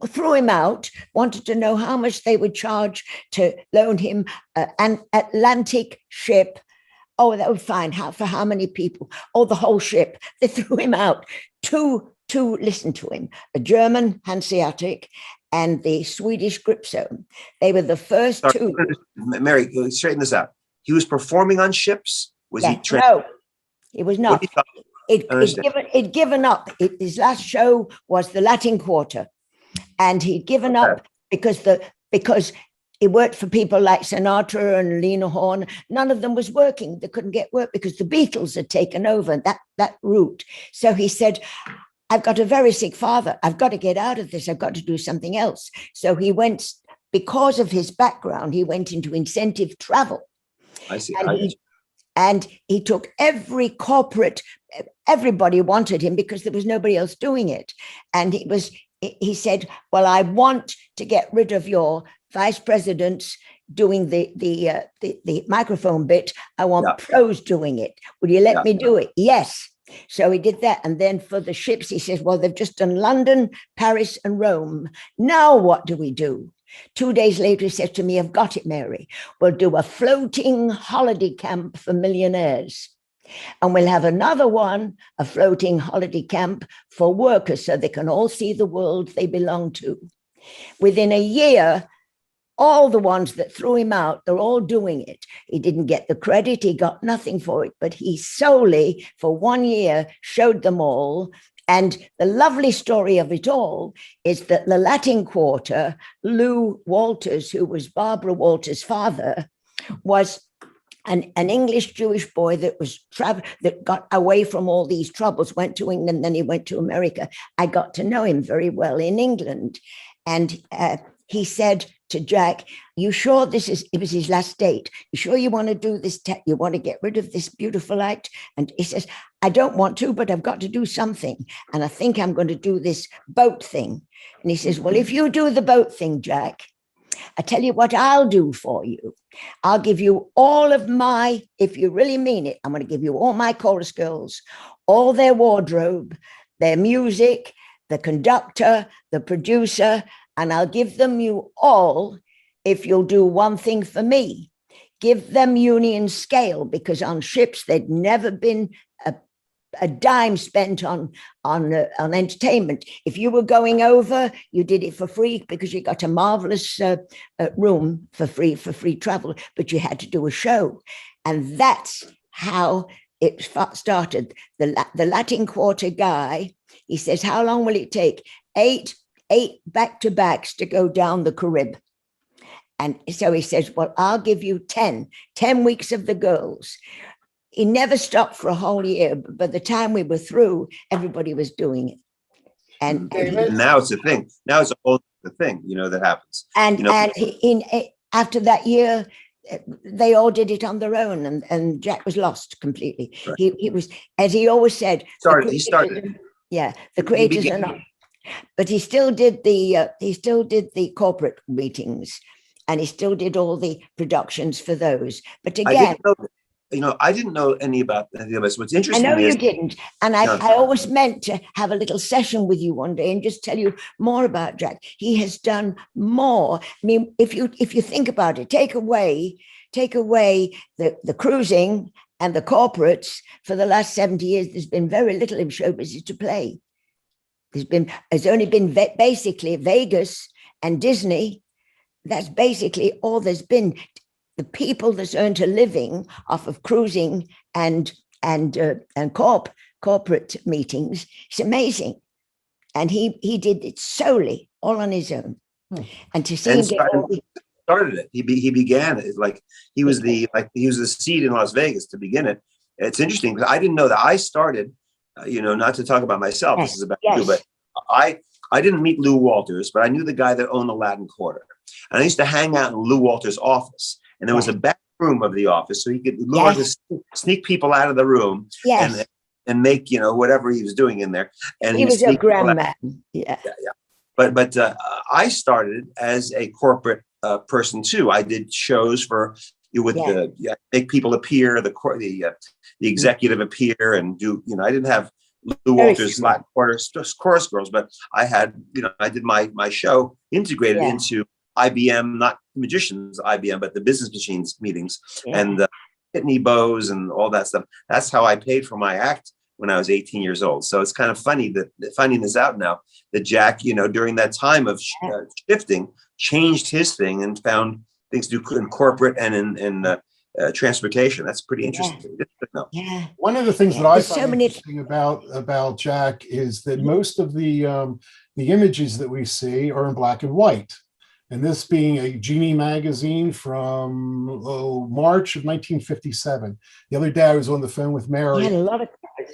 threw him out, wanted to know how much they would charge to loan him an Atlantic ship. Oh, that would fine. For how many people? Oh, the whole ship. They threw him out to listen to him. A German Hanseatic and the Swedish Gripzone. They were the first two. Mary, straighten this out. He was performing on ships? Was he trained? No, he was not. He'd given up. His last show was the Latin Quarter. And he'd given up because he worked for people like Sinatra and Lena Horne. None of them was working. They couldn't get work because the Beatles had taken over that route. So he said, I've got a very sick father. I've got to get out of this. I've got to do something else. So he went, because of his background, he went into incentive travel. I see. And he took every corporate, everybody wanted him because there was nobody else doing it. And he said, well, I want to get rid of your vice presidents doing the microphone bit. I want pros doing it. Will you let me do it? Yes. So he did that. And then for the ships, he says, well, they've just done London, Paris, and Rome. Now what do we do? 2 days later, he said to me, I've got it, Mary. We'll do a floating holiday camp for millionaires. And we'll have another one, a floating holiday camp for workers so they can all see the world they belong to. Within a year, all the ones that threw him out, they're all doing it. He didn't get the credit, he got nothing for it, but he solely, for 1 year, showed them all. And the lovely story of it all is that the Latin Quarter, Lou Walters, who was Barbara Walters' father, was an English Jewish boy that that got away from all these troubles, went to England, then he went to America. I got to know him very well in England. And he said to Jack, you sure it was his last date? You sure you want to do this? You want to get rid of this beautiful act? And he says, I don't want to, but I've got to do something. And I think I'm going to do this boat thing. And he says, well, if you do the boat thing, Jack, I tell you what I'll do for you. I'll give you all of if you really mean it, I'm going to give you all my chorus girls, all their wardrobe, their music, the conductor, the producer, and I'll give them you all if you'll do one thing for me. Give them Union Scale, because on ships there'd never been a dime spent on entertainment. If you were going over, you did it for free because you got a marvelous room for free travel, but you had to do a show. And that's how it started. The Latin Quarter guy, he says, how long will it take? Eight back-to-backs to go down the Carib. And so he says, well, I'll give you 10 weeks of the girls. He never stopped for a whole year, but by the time we were through, everybody was doing it. And now it's a thing. Now it's a whole thing, that happens. And after that year, they all did it on their own, and Jack was lost completely. Right. He was, as he always said, he started. Yeah, the creators are not. But he still did the corporate meetings, and he still did all the productions for those. But again, I didn't know any about any of this. What's interesting, I know you didn't, and I always meant to have a little session with you one day and just tell you more about Jack. He has done more. I mean, if you think about it, take away the cruising and the corporates for the last 70 years. There's been very little in show business to play. There's only been basically Vegas and Disney. That's basically all there's been. The people that's earned a living off of cruising and corporate meetings, it's amazing. And he did it solely, all on his own. And to see him started it. He began it like he was the seed in Las Vegas to begin it. It's interesting because I didn't know that I started. Not to talk about myself. Yes, this is about you, but I didn't meet Lou Walters, but I knew the guy that owned the Latin Quarter, and I used to hang out in Lou Walters' office. And there was a back room of the office, so Lou had to sneak people out of the room and make whatever he was doing in there. And he was a grand man. Yeah. But I started as a corporate person too. I did shows make people appear, the executive appear, and do I didn't have Lou Walters' Latin Quarter chorus girls, but I had I did my show integrated into IBM, not magicians IBM, but the business machines meetings and Pitney Bowes and all that stuff. That's how I paid for my act when I was 18 years old. So it's kind of funny that finding this out now that Jack, during that time of shifting, changed his thing and found things to do in corporate and in transportation. That's pretty interesting. Yeah. One of the things that I find interesting about Jack is that most of the images that we see are in black and white. And this being a Genie magazine from March of 1957. The other day I was on the phone with Mary.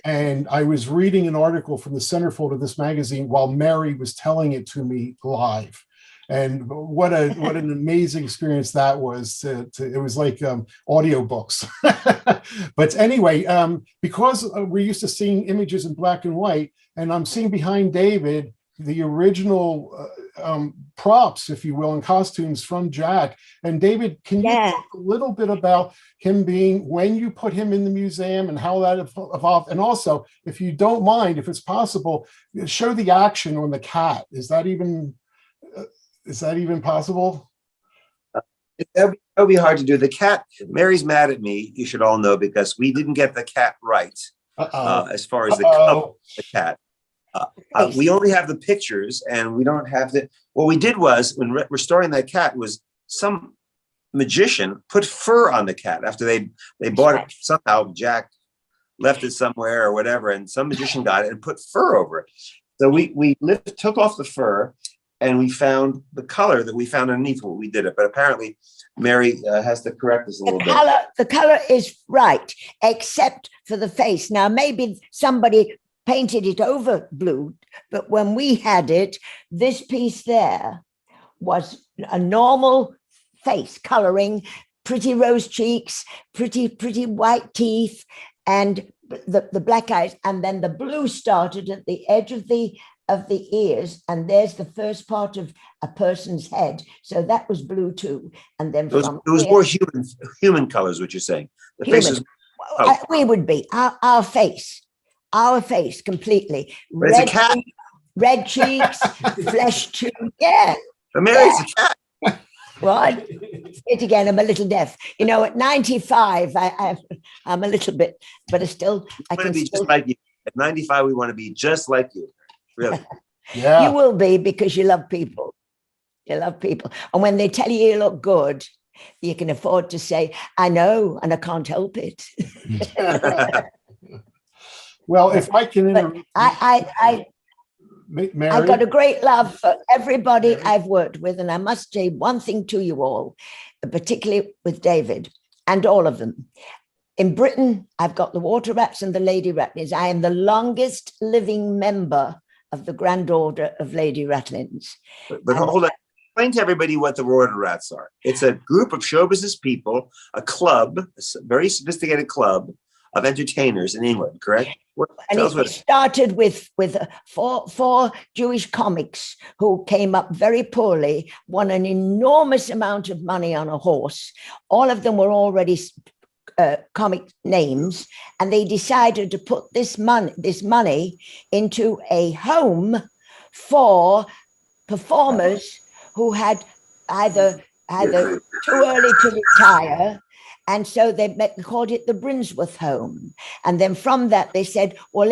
And I was reading an article from the centerfold of this magazine while Mary was telling it to me live. And what an amazing experience that was. It was like audiobooks. But anyway, because we're used to seeing images in black and white, and I'm seeing behind David the original props, if you will, and costumes from Jack. And David, can you talk a little bit about him when you put him in the museum and how that evolved? And also, if you don't mind, if it's possible, show the action on the cat. Is that even possible? That would be hard to do. The cat, Mary's mad at me, you should all know, because we didn't get the cat right as far as the color of the cat. We only have the pictures and we don't have the, what we did was, when restoring that cat, was some magician put fur on the cat after they bought it somehow. Jack left it somewhere or whatever, and some magician got it and put fur over it. So we took off the fur, and we found the color that we found underneath what we did it. But apparently Mary has to correct us a little bit. The color is right, except for the face. Now, maybe somebody painted it over blue, but when we had it, this piece there was a normal face coloring, pretty rose cheeks, pretty white teeth, and the black eyes. And then the blue started at the edge of the ears, and there's the first part of a person's head. So that was blue too. And then it was more human colors, what you're saying. The face is we would be our face completely. But it's a cat. Red cheeks, flesh too. Yeah. But Mary's a cat. What? It again, I'm a little deaf. You know, at 95, I'm a little bit, but I can be still... just like you. At 95, we want to be just like you. Really. Yeah. You will be, because you love people. You love people. And when they tell you you look good, you can afford to say, I know, and I can't help it. Well, if I can interrupt, Mary, I've got a great love for everybody I've worked with. And I must say one thing to you all, particularly with David and all of them. In Britain, I've got the Water Rats and the Lady Ratlins. I am the longest living member of the Grand Order of Lady Ratlins. But hold on. Explain to everybody what the Water Rats are. It's a group of show business people, a club, a very sophisticated club of entertainers in England, correct? And it started with four Jewish comics who came up very poorly, won an enormous amount of money on a horse. All of them were already comic names, and they decided to put this money into a home for performers who had either too early to retire. And so they called it the Brinsworth Home. And then from that, they said, well,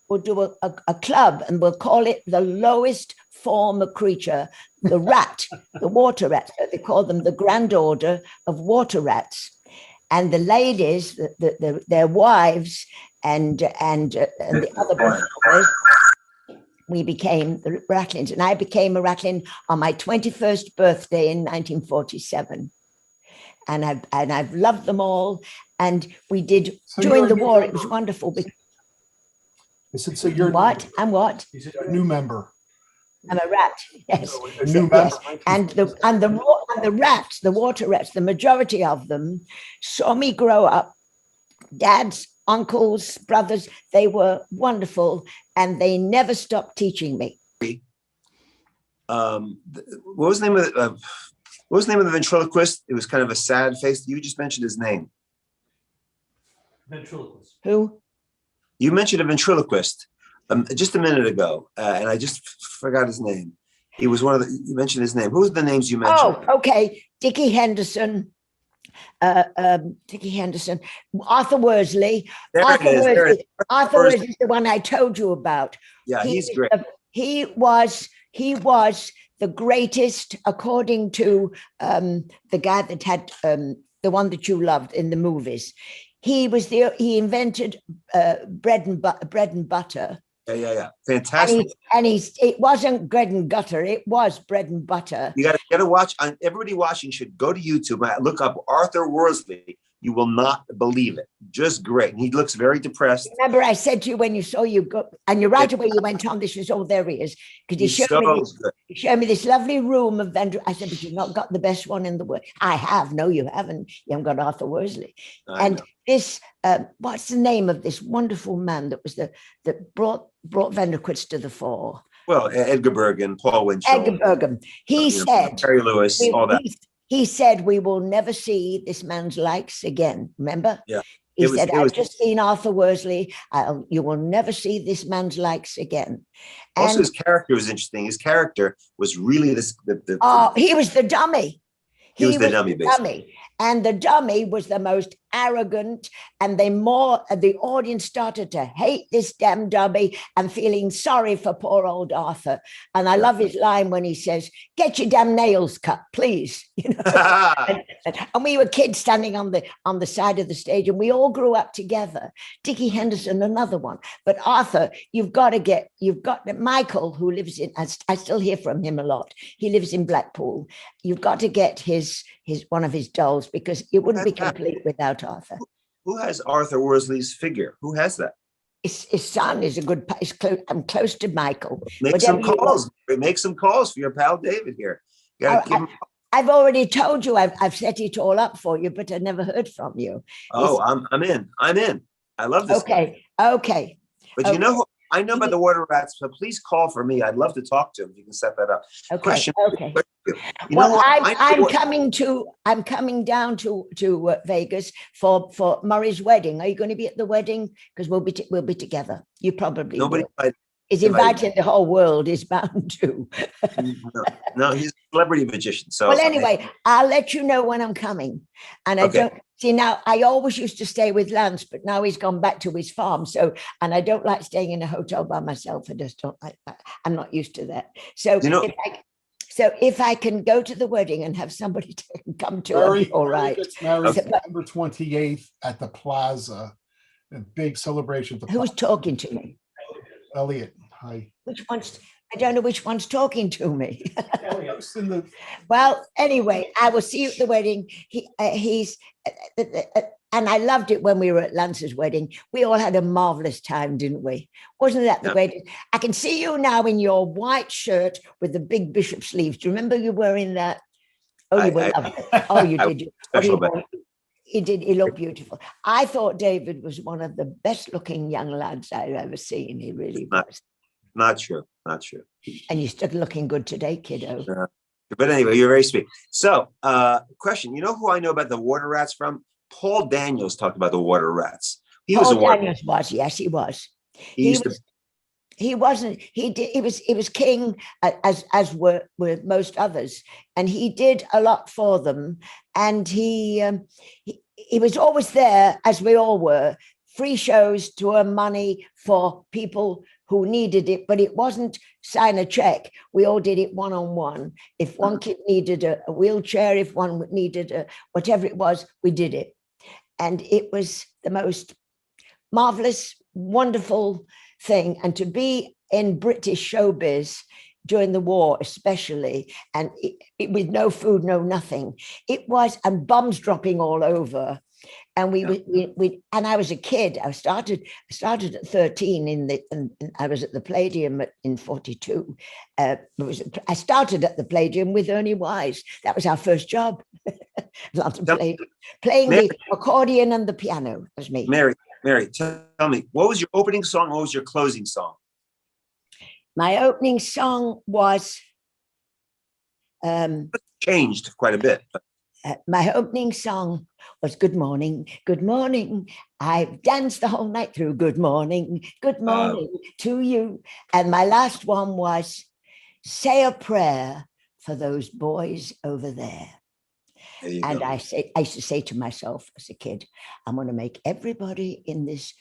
we'll do a club, and we'll call it the lowest form of creature, the rat, the water rat. So they call them the Grand Order of Water Rats. And the ladies, their wives, and the other performers, we became the Ratlins. And I became a Ratlin on my 21st birthday in 1947. And I've loved them all. And we did, during the war, it was wonderful. I said, so you're what? I'm what? You said a new member. I'm a rat. Yes. So a new member. Yes. And the rats, the water rats, the majority of them saw me grow up. Dads, uncles, brothers, they were wonderful, and they never stopped teaching me. What was the name of what was the name of the ventriloquist? It was kind of a sad face. You just mentioned his name. Ventriloquist. Who? You mentioned a ventriloquist just a minute ago, and I just forgot his name. He was one of the, you mentioned his name. Who was the names you mentioned? Oh, okay. Dickie Henderson, Arthur Worsley. Arthur Worsley is the one I told you about. Yeah, he's great. He was the greatest, according to the guy that had the one that you loved in the movies. He invented bread and butter. Yeah. Fantastic. It wasn't bread and gutter. It was bread and butter. You got to watch. Everybody watching should go to YouTube and look up Arthur Worsley. You will not believe it. Just great. And he looks very depressed. Remember, I said to you when you saw you go, and you right away you went on. This was there he is, because he showed me this lovely room of vendor. I said, but you've not got the best one in the world. I have. No, you haven't. You haven't got Arthur Worsley. And this, what's the name of this wonderful man that was that brought ventriloquists to the fore? Well, Edgar Bergen, Paul Winchell. Edgar Bergen. He said, Terry Lewis, all that. He said, we will never see this man's likes again. Remember? Yeah. He said, I've just seen Arthur Worsley. You will never see this man's likes again. And also, his character was interesting. His character was really he was the dummy. He was the dummy, basically. dummy. And the dummy was the most arrogant, and the audience started to hate this damn dummy and feeling sorry for poor old Arthur. And I love his line when he says, "Get your damn nails cut, please." You know, and we were kids standing on the side of the stage, and we all grew up together. Dickie Henderson, another one. But Arthur, you've got Michael, who lives in, I still hear from him a lot. He lives in Blackpool. You've got to get his one of his dolls, because it wouldn't be complete without Arthur. Who has Arthur Worsley's figure? Who has that? His son is a good. I'm close to Michael. Make some calls. Make some calls for your pal David here. You gotta give him. I've already told you. I've set it all up for you, but I never heard from you. Oh, I'm in. I love this. Okay. Guy. Okay. But you know, I know about the water rats, but please call for me. I'd love to talk to him. If you can set that up. Okay. Question. Okay. Well, I'm coming down to Vegas for Murray's wedding. Are you going to be at the wedding? Because we'll be together. You probably nobody. Is inviting the whole world. Is bound to. No, he's a celebrity magician. So well, anyway, I'll let you know when I'm coming. And I don't see now. I always used to stay with Lance, but now he's gone back to his farm. So, and I don't like staying in a hotel by myself. I just don't like that. I'm not used to that. So, if I can go to the wedding and have somebody to come to, all right. Gets married September 28th at the Plaza. A big celebration. Who's talking to me? Elliott. Hi. Which one's? I don't know which one's talking to me. Well, anyway, I will see you at the wedding. He's, and I loved it when we were at Lance's wedding. We all had a marvelous time, didn't we? Wasn't that the greatest? I can see you now in your white shirt with the big bishop sleeves. Do you remember you wearing that? Oh, you were lovely. Oh, you did. He did. He looked beautiful. I thought David was one of the best looking young lads I've ever seen. He really was. Not true. And you're still looking good today, kiddo. But anyway, you're very sweet. So, question, you know who I know about the water rats from? Paul Daniels talked about the water rats. Paul Daniels was, yes, he was. He was king, as were most others, and he did a lot for them. And he was always there, as we all were. Free shows to earn money for people who needed it, but it wasn't sign a check. We all did it one-on-one. If one kid needed a wheelchair, if one needed whatever it was, we did it. And it was the most marvelous, wonderful thing. And to be in British showbiz during the war, especially, and it with no food, no nothing, it was, and bombs dropping all over. And and I was a kid. I started at 13 and I was at the Palladium in 42. I started at the Palladium with Ernie Wise. That was our first job. Playing the accordion and the piano. That was me. Mary, tell me, what was your opening song? What was your closing song? My opening song was changed quite a bit. My opening song was Good Morning, Good Morning. I've danced the whole night through. Good morning to you. And my last one was Say a Prayer for Those Boys Over there. And I used to say to myself as a kid, I'm going to make everybody in this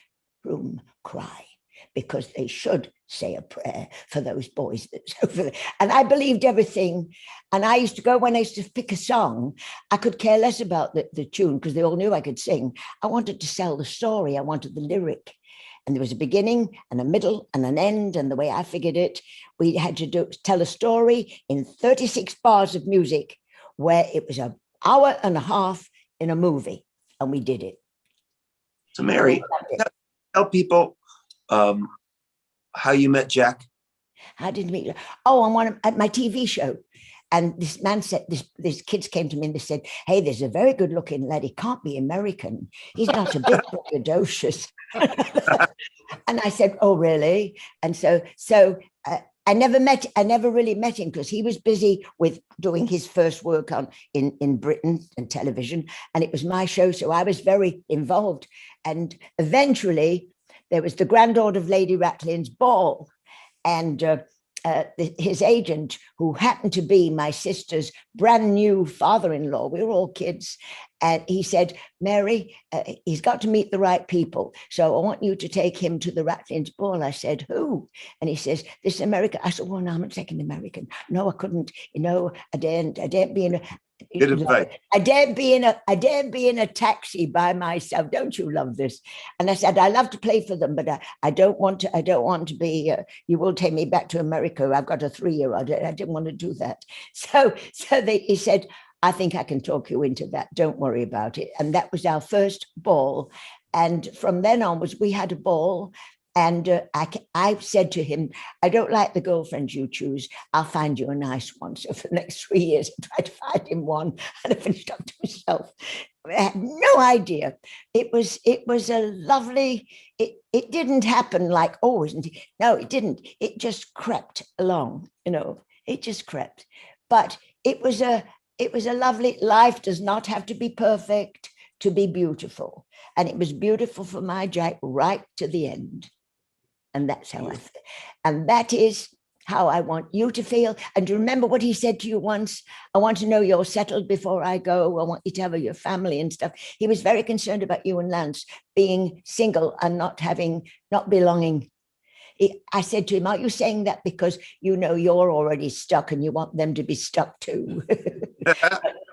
room cry, because they should say a prayer for those boys that's over there. And I believed everything. And I used to go, when I used to pick a song, I could care less about the tune, because they all knew I could sing. I wanted to sell the story. I wanted the lyric. And there was a beginning and a middle and an end. And the way I figured it, we had to tell a story in 36 bars of music, where it was an hour and a half in a movie. And we did it. So Mary, tell people how you met Jack. How did we meet? Oh, on at my TV show. And this man said, these kids came to me and they said, hey, there's a very good looking lad. He can't be American. He's not a bit braggadocious. And I said, oh, really? And so I never really met him, because he was busy with doing his first work in Britain and television. And it was my show. So I was very involved. And eventually there was the Grand Order of Lady Ratlin's ball. And his agent, who happened to be my sister's brand new father-in-law, we were all kids, and he said, Mary, he's got to meet the right people. So I want you to take him to the Ratlin's ball. I said, who? And he says, this American. I said, well, no, I'm not taking American. No, I couldn't. I daren't be in a. Good advice. I daren't be in a taxi by myself. Don't you love this? And I said, I love to play for them, but I don't want to be. You will take me back to America. I've got a 3-year-old. I didn't want to do that. So he said, I think I can talk you into that. Don't worry about it. And that was our first ball. And from then onwards, we had a ball. And I said to him, I don't like the girlfriends you choose. I'll find you a nice one. So for the next 3 years, I tried to find him one, and I finished up to myself. I had no idea. It was a lovely. It didn't happen like isn't it? No, it didn't. It just crept along. It just crept. But it was a lovely. Life does not have to be perfect to be beautiful, and it was beautiful for my Jack right to the end. And that's how I feel. And that is how I want you to feel. And remember what he said to you once, I want to know you're settled before I go. I want you to have your family and stuff. He was very concerned about you and Lance being single and not belonging. I said to him, are you saying that because you're already stuck and you want them to be stuck too?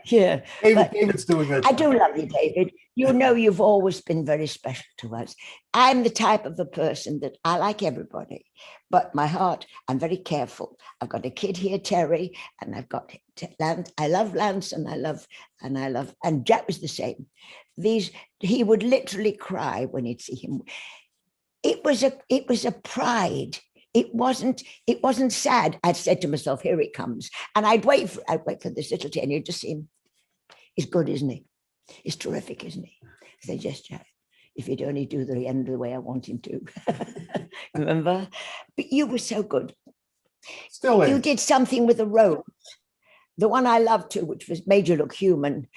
Yeah. David's doing that. I do love you, David. You've always been very special to us. I'm the type of a person that I like everybody, but my heart, I'm very careful. I've got a kid here, Terry, and I've got Lance. I love Lance, and Jack was the same. He would literally cry when he'd see him. It was a pride. It wasn't sad. I'd said to myself, here it comes. And I'd wait for this little thing, and you'd just see him. He's good, isn't he? He's terrific, isn't he? I said, yes, Jack, if he'd only do the end the way I want him to. Remember? But you were so good. Still is. You did something with a rose. The one I loved too, which was Made You Look Human.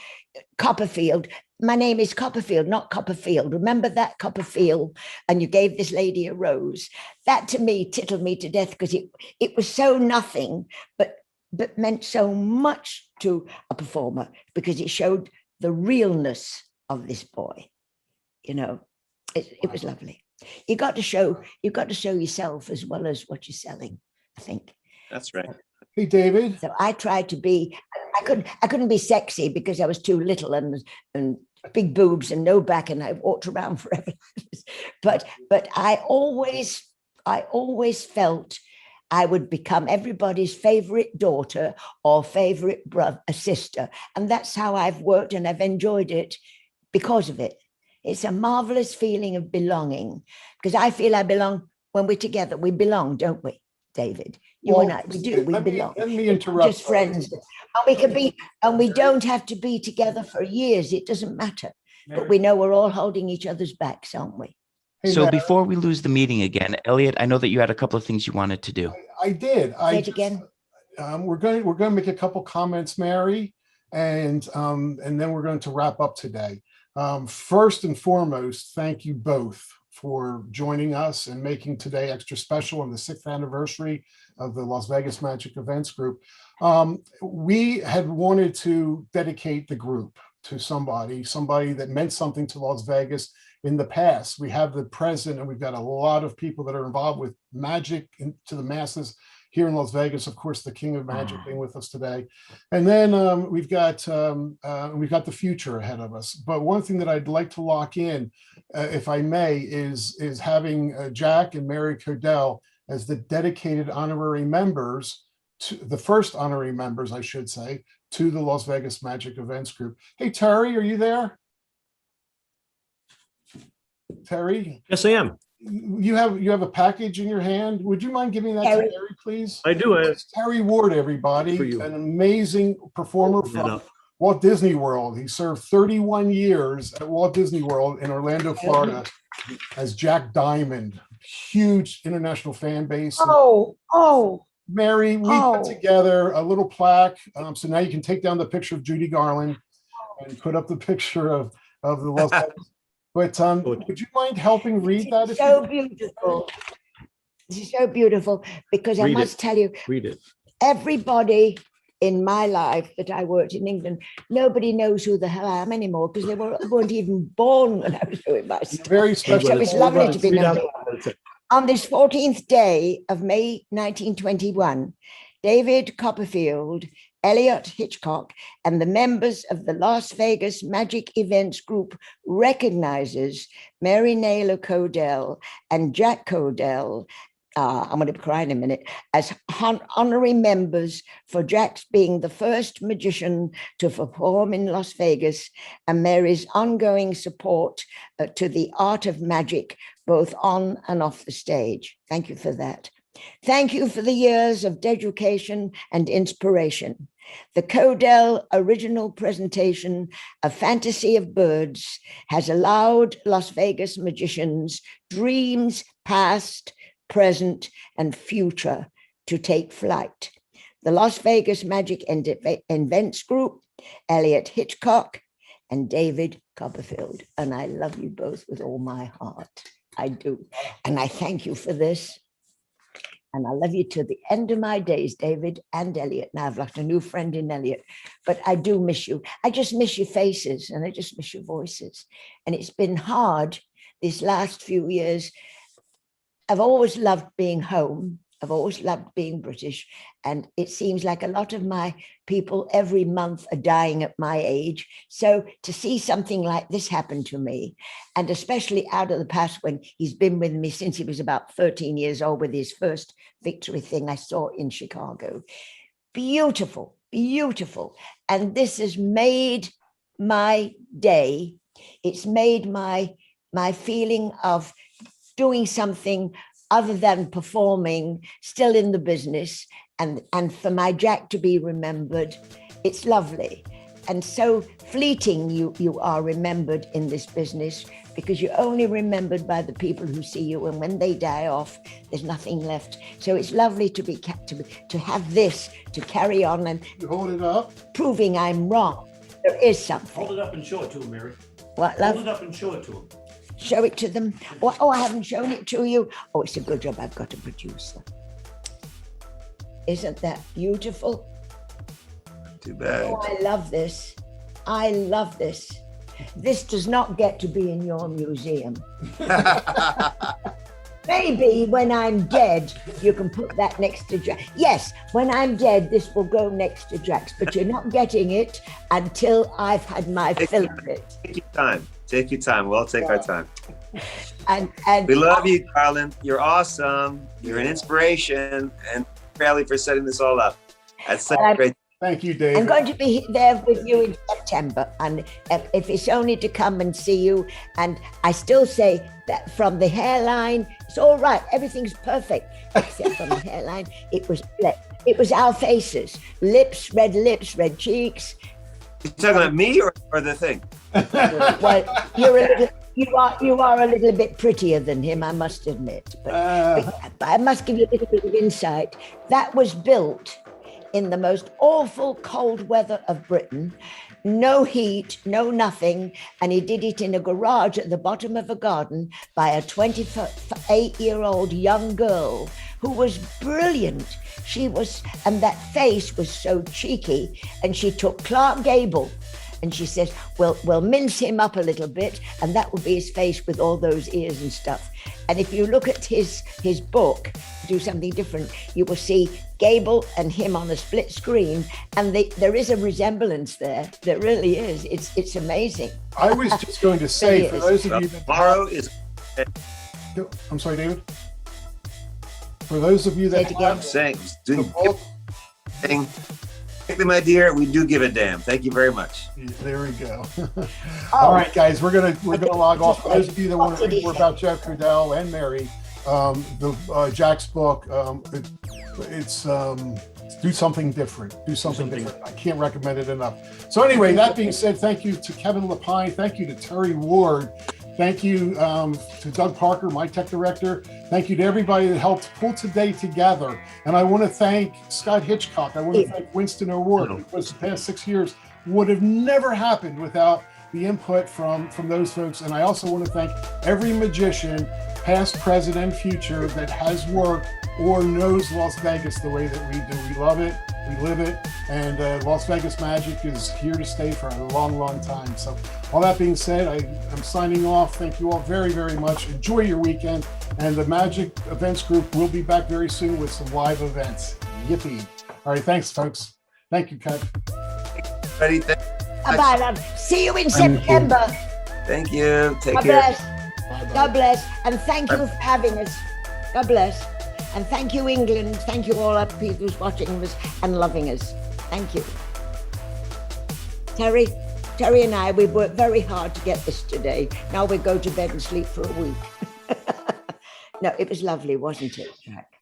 Copperfield. My name is Copperfield, not Copperfield. Remember that, Copperfield? And you gave this lady a rose. That to me tickled me to death because it was so nothing, but meant so much to a performer because it showed the realness of this boy. It was lovely. You got to show yourself as well as what you're selling, I think. That's right. Hey, David. So I tried to be. I couldn't be sexy because I was too little and big boobs and no back, and I walked around forever. but I always felt I would become everybody's favorite daughter or favorite brother, a sister, and that's how I've worked, and I've enjoyed it because of it. It's a marvelous feeling of belonging because I feel I belong when we're together. We belong, don't we, David? You and I, we do. We belong. Let me interrupt. Just friends, and we can be, and we don't have to be together for years. It doesn't matter, but we know we're all holding each other's backs, aren't we? Hey, So Mary. before we lose the meeting again, Elliott, I know that you had a couple of things you wanted to do. I did. Say it again. We're going to make a couple comments, Mary, and then we're going to wrap up today. First and foremost, thank you both for joining us and making today extra special on the 6th anniversary of the Las Vegas Magic Events Group. We had wanted to dedicate the group to somebody that meant something to Las Vegas in the past. We have the present, and we've got a lot of people that are involved with magic to the masses here in Las Vegas. Of course, the King of Magic being with us today, and then we've got the future ahead of us. But one thing that I'd like to lock in, if I may, is having Jack and Mary Kodell as the dedicated honorary members, to the first honorary members, I should say, to the Las Vegas Magic Events Group. Hey, Terry, are you there? Terry? Yes, I am. You have a package in your hand. Would you mind giving that to Terry, please? I do. It's Terry Ward, everybody, an amazing performer from Walt Disney World. He served 31 years at Walt Disney World in Orlando, Florida, as Jack Diamond. Huge international fan base. Mary, we put together a little plaque. So now you can take down the picture of Judy Garland and put up the picture of the Los Angeles. But would you mind helping read that? So beautiful. This is so beautiful because I Read must it. tell you, Read it. everybody in my life that I worked in England, nobody knows who the hell I am anymore because they weren't even born when I was doing my stuff. Very special. So it's lovely to be known. On this 14th day of May 1921, David Copperfield, Elliott Hitchcock, and the members of the Las Vegas Magic Events Group recognizes Mary Naylor Kodell and Jack Kodell, I'm going to cry in a minute, as honorary members for Jack's being the first magician to perform in Las Vegas and Mary's ongoing support to the art of magic, both on and off the stage. Thank you for that. Thank you for the years of dedication and inspiration. The Kodell original presentation, A Fantasy of Birds, has allowed Las Vegas magicians' dreams past, present, and future to take flight. The Las Vegas Magic Events Group, Elliott Hitchcock, and David Copperfield. And I love you both with all my heart. I do. And I thank you for this. And I love you to the end of my days, David and Elliott. Now I've lost a new friend in Elliott, but I do miss you. I just miss your faces and I just miss your voices. And it's been hard these last few years. I've always loved being home. I've always loved being British. And it seems like a lot of my people every month are dying at my age. So to see something like this happen to me, and especially out of the past when he's been with me since he was about 13 years old with his first victory thing I saw in Chicago. Beautiful, beautiful. And this has made my day. It's made my feeling of doing something other than performing, still in the business, and for my Jack to be remembered, it's lovely. And so fleeting you are remembered in this business because you're only remembered by the people who see you, and when they die off, there's nothing left. So it's lovely to have this to carry on and You hold it up. proving I'm wrong. There is something. Hold it up and show it to him, Mary. What, love? Hold it up and show it to him. Show it to them. Oh, I haven't shown it to you. Oh, it's a good job I've got a producer. Isn't that beautiful? Too bad. Oh, I love this. I love this. This does not get to be in your museum. Maybe when I'm dead, you can put that next to Jack. Yes, when I'm dead, this will go next to Jack's, but you're not getting it until I've had my fill of it. Take your time. Take your time. We'll all take our time. And We love you, Carlin. You're awesome. You're an inspiration. And Rally for setting this all up. That's such a great. Thank you, David. I'm going to be there with you in September, and if it's only to come and see you, and I still say that from the hairline, it's all right, everything's perfect, except from the hairline, it was our faces, lips, red cheeks. You talking about me or the thing? Well, you are a little bit prettier than him, I must admit, but I must give you a little bit of insight. That was built in the most awful cold weather of Britain, no heat, no nothing, and he did it in a garage at the bottom of a garden by a 28-year-old young girl who was brilliant. She was, and that face was so cheeky, and she took Clark Gable and she says, we'll mince him up a little bit, and that will be his face with all those ears and stuff. And if you look at his book, Do Something Different, you will see Gable and him on a split screen, and there is a resemblance there. There really is. It's amazing. I was just going to say, for those of you that Tomorrow is. I'm sorry, David. For those of you that I'm saying, my dear, we do give a damn. Thank you very much. There we go. All right, guys, we're gonna log off. For those of you that want to read more about Jack Kodell and Mary, Jack's book, it's Do Something Different. Do something different. I can't recommend it enough. So anyway, that being said, thank you to Kevin Lepine. Thank you to Terry Ward. Thank you to Doug Parker, my tech director. Thank you to everybody that helped pull today together. And I want to thank Scott Hitchcock. I want to thank Winston O'Rourke, because the past 6 years would have never happened without the input from those folks. And I also want to thank every magician, past, present, and future, that has worked or knows Las Vegas the way that we do. We love it, we live it, and Las Vegas Magic is here to stay for a long, long time. So all that being said, I'm signing off. Thank you all very, very much. Enjoy your weekend, and the Magic Events Group will be back very soon with some live events. Yippee. All right, thanks, folks. Thank you, Kat. Ready? Bye, love. See you in September. Thank you. Take God care. bless. Bye-bye. God bless. And thank you for having us. God bless. And thank you, England. Thank you, all our people who's watching us and loving us. Thank you. Terry and I, we worked very hard to get this today. Now we go to bed and sleep for a week. No, it was lovely, wasn't it, Jack?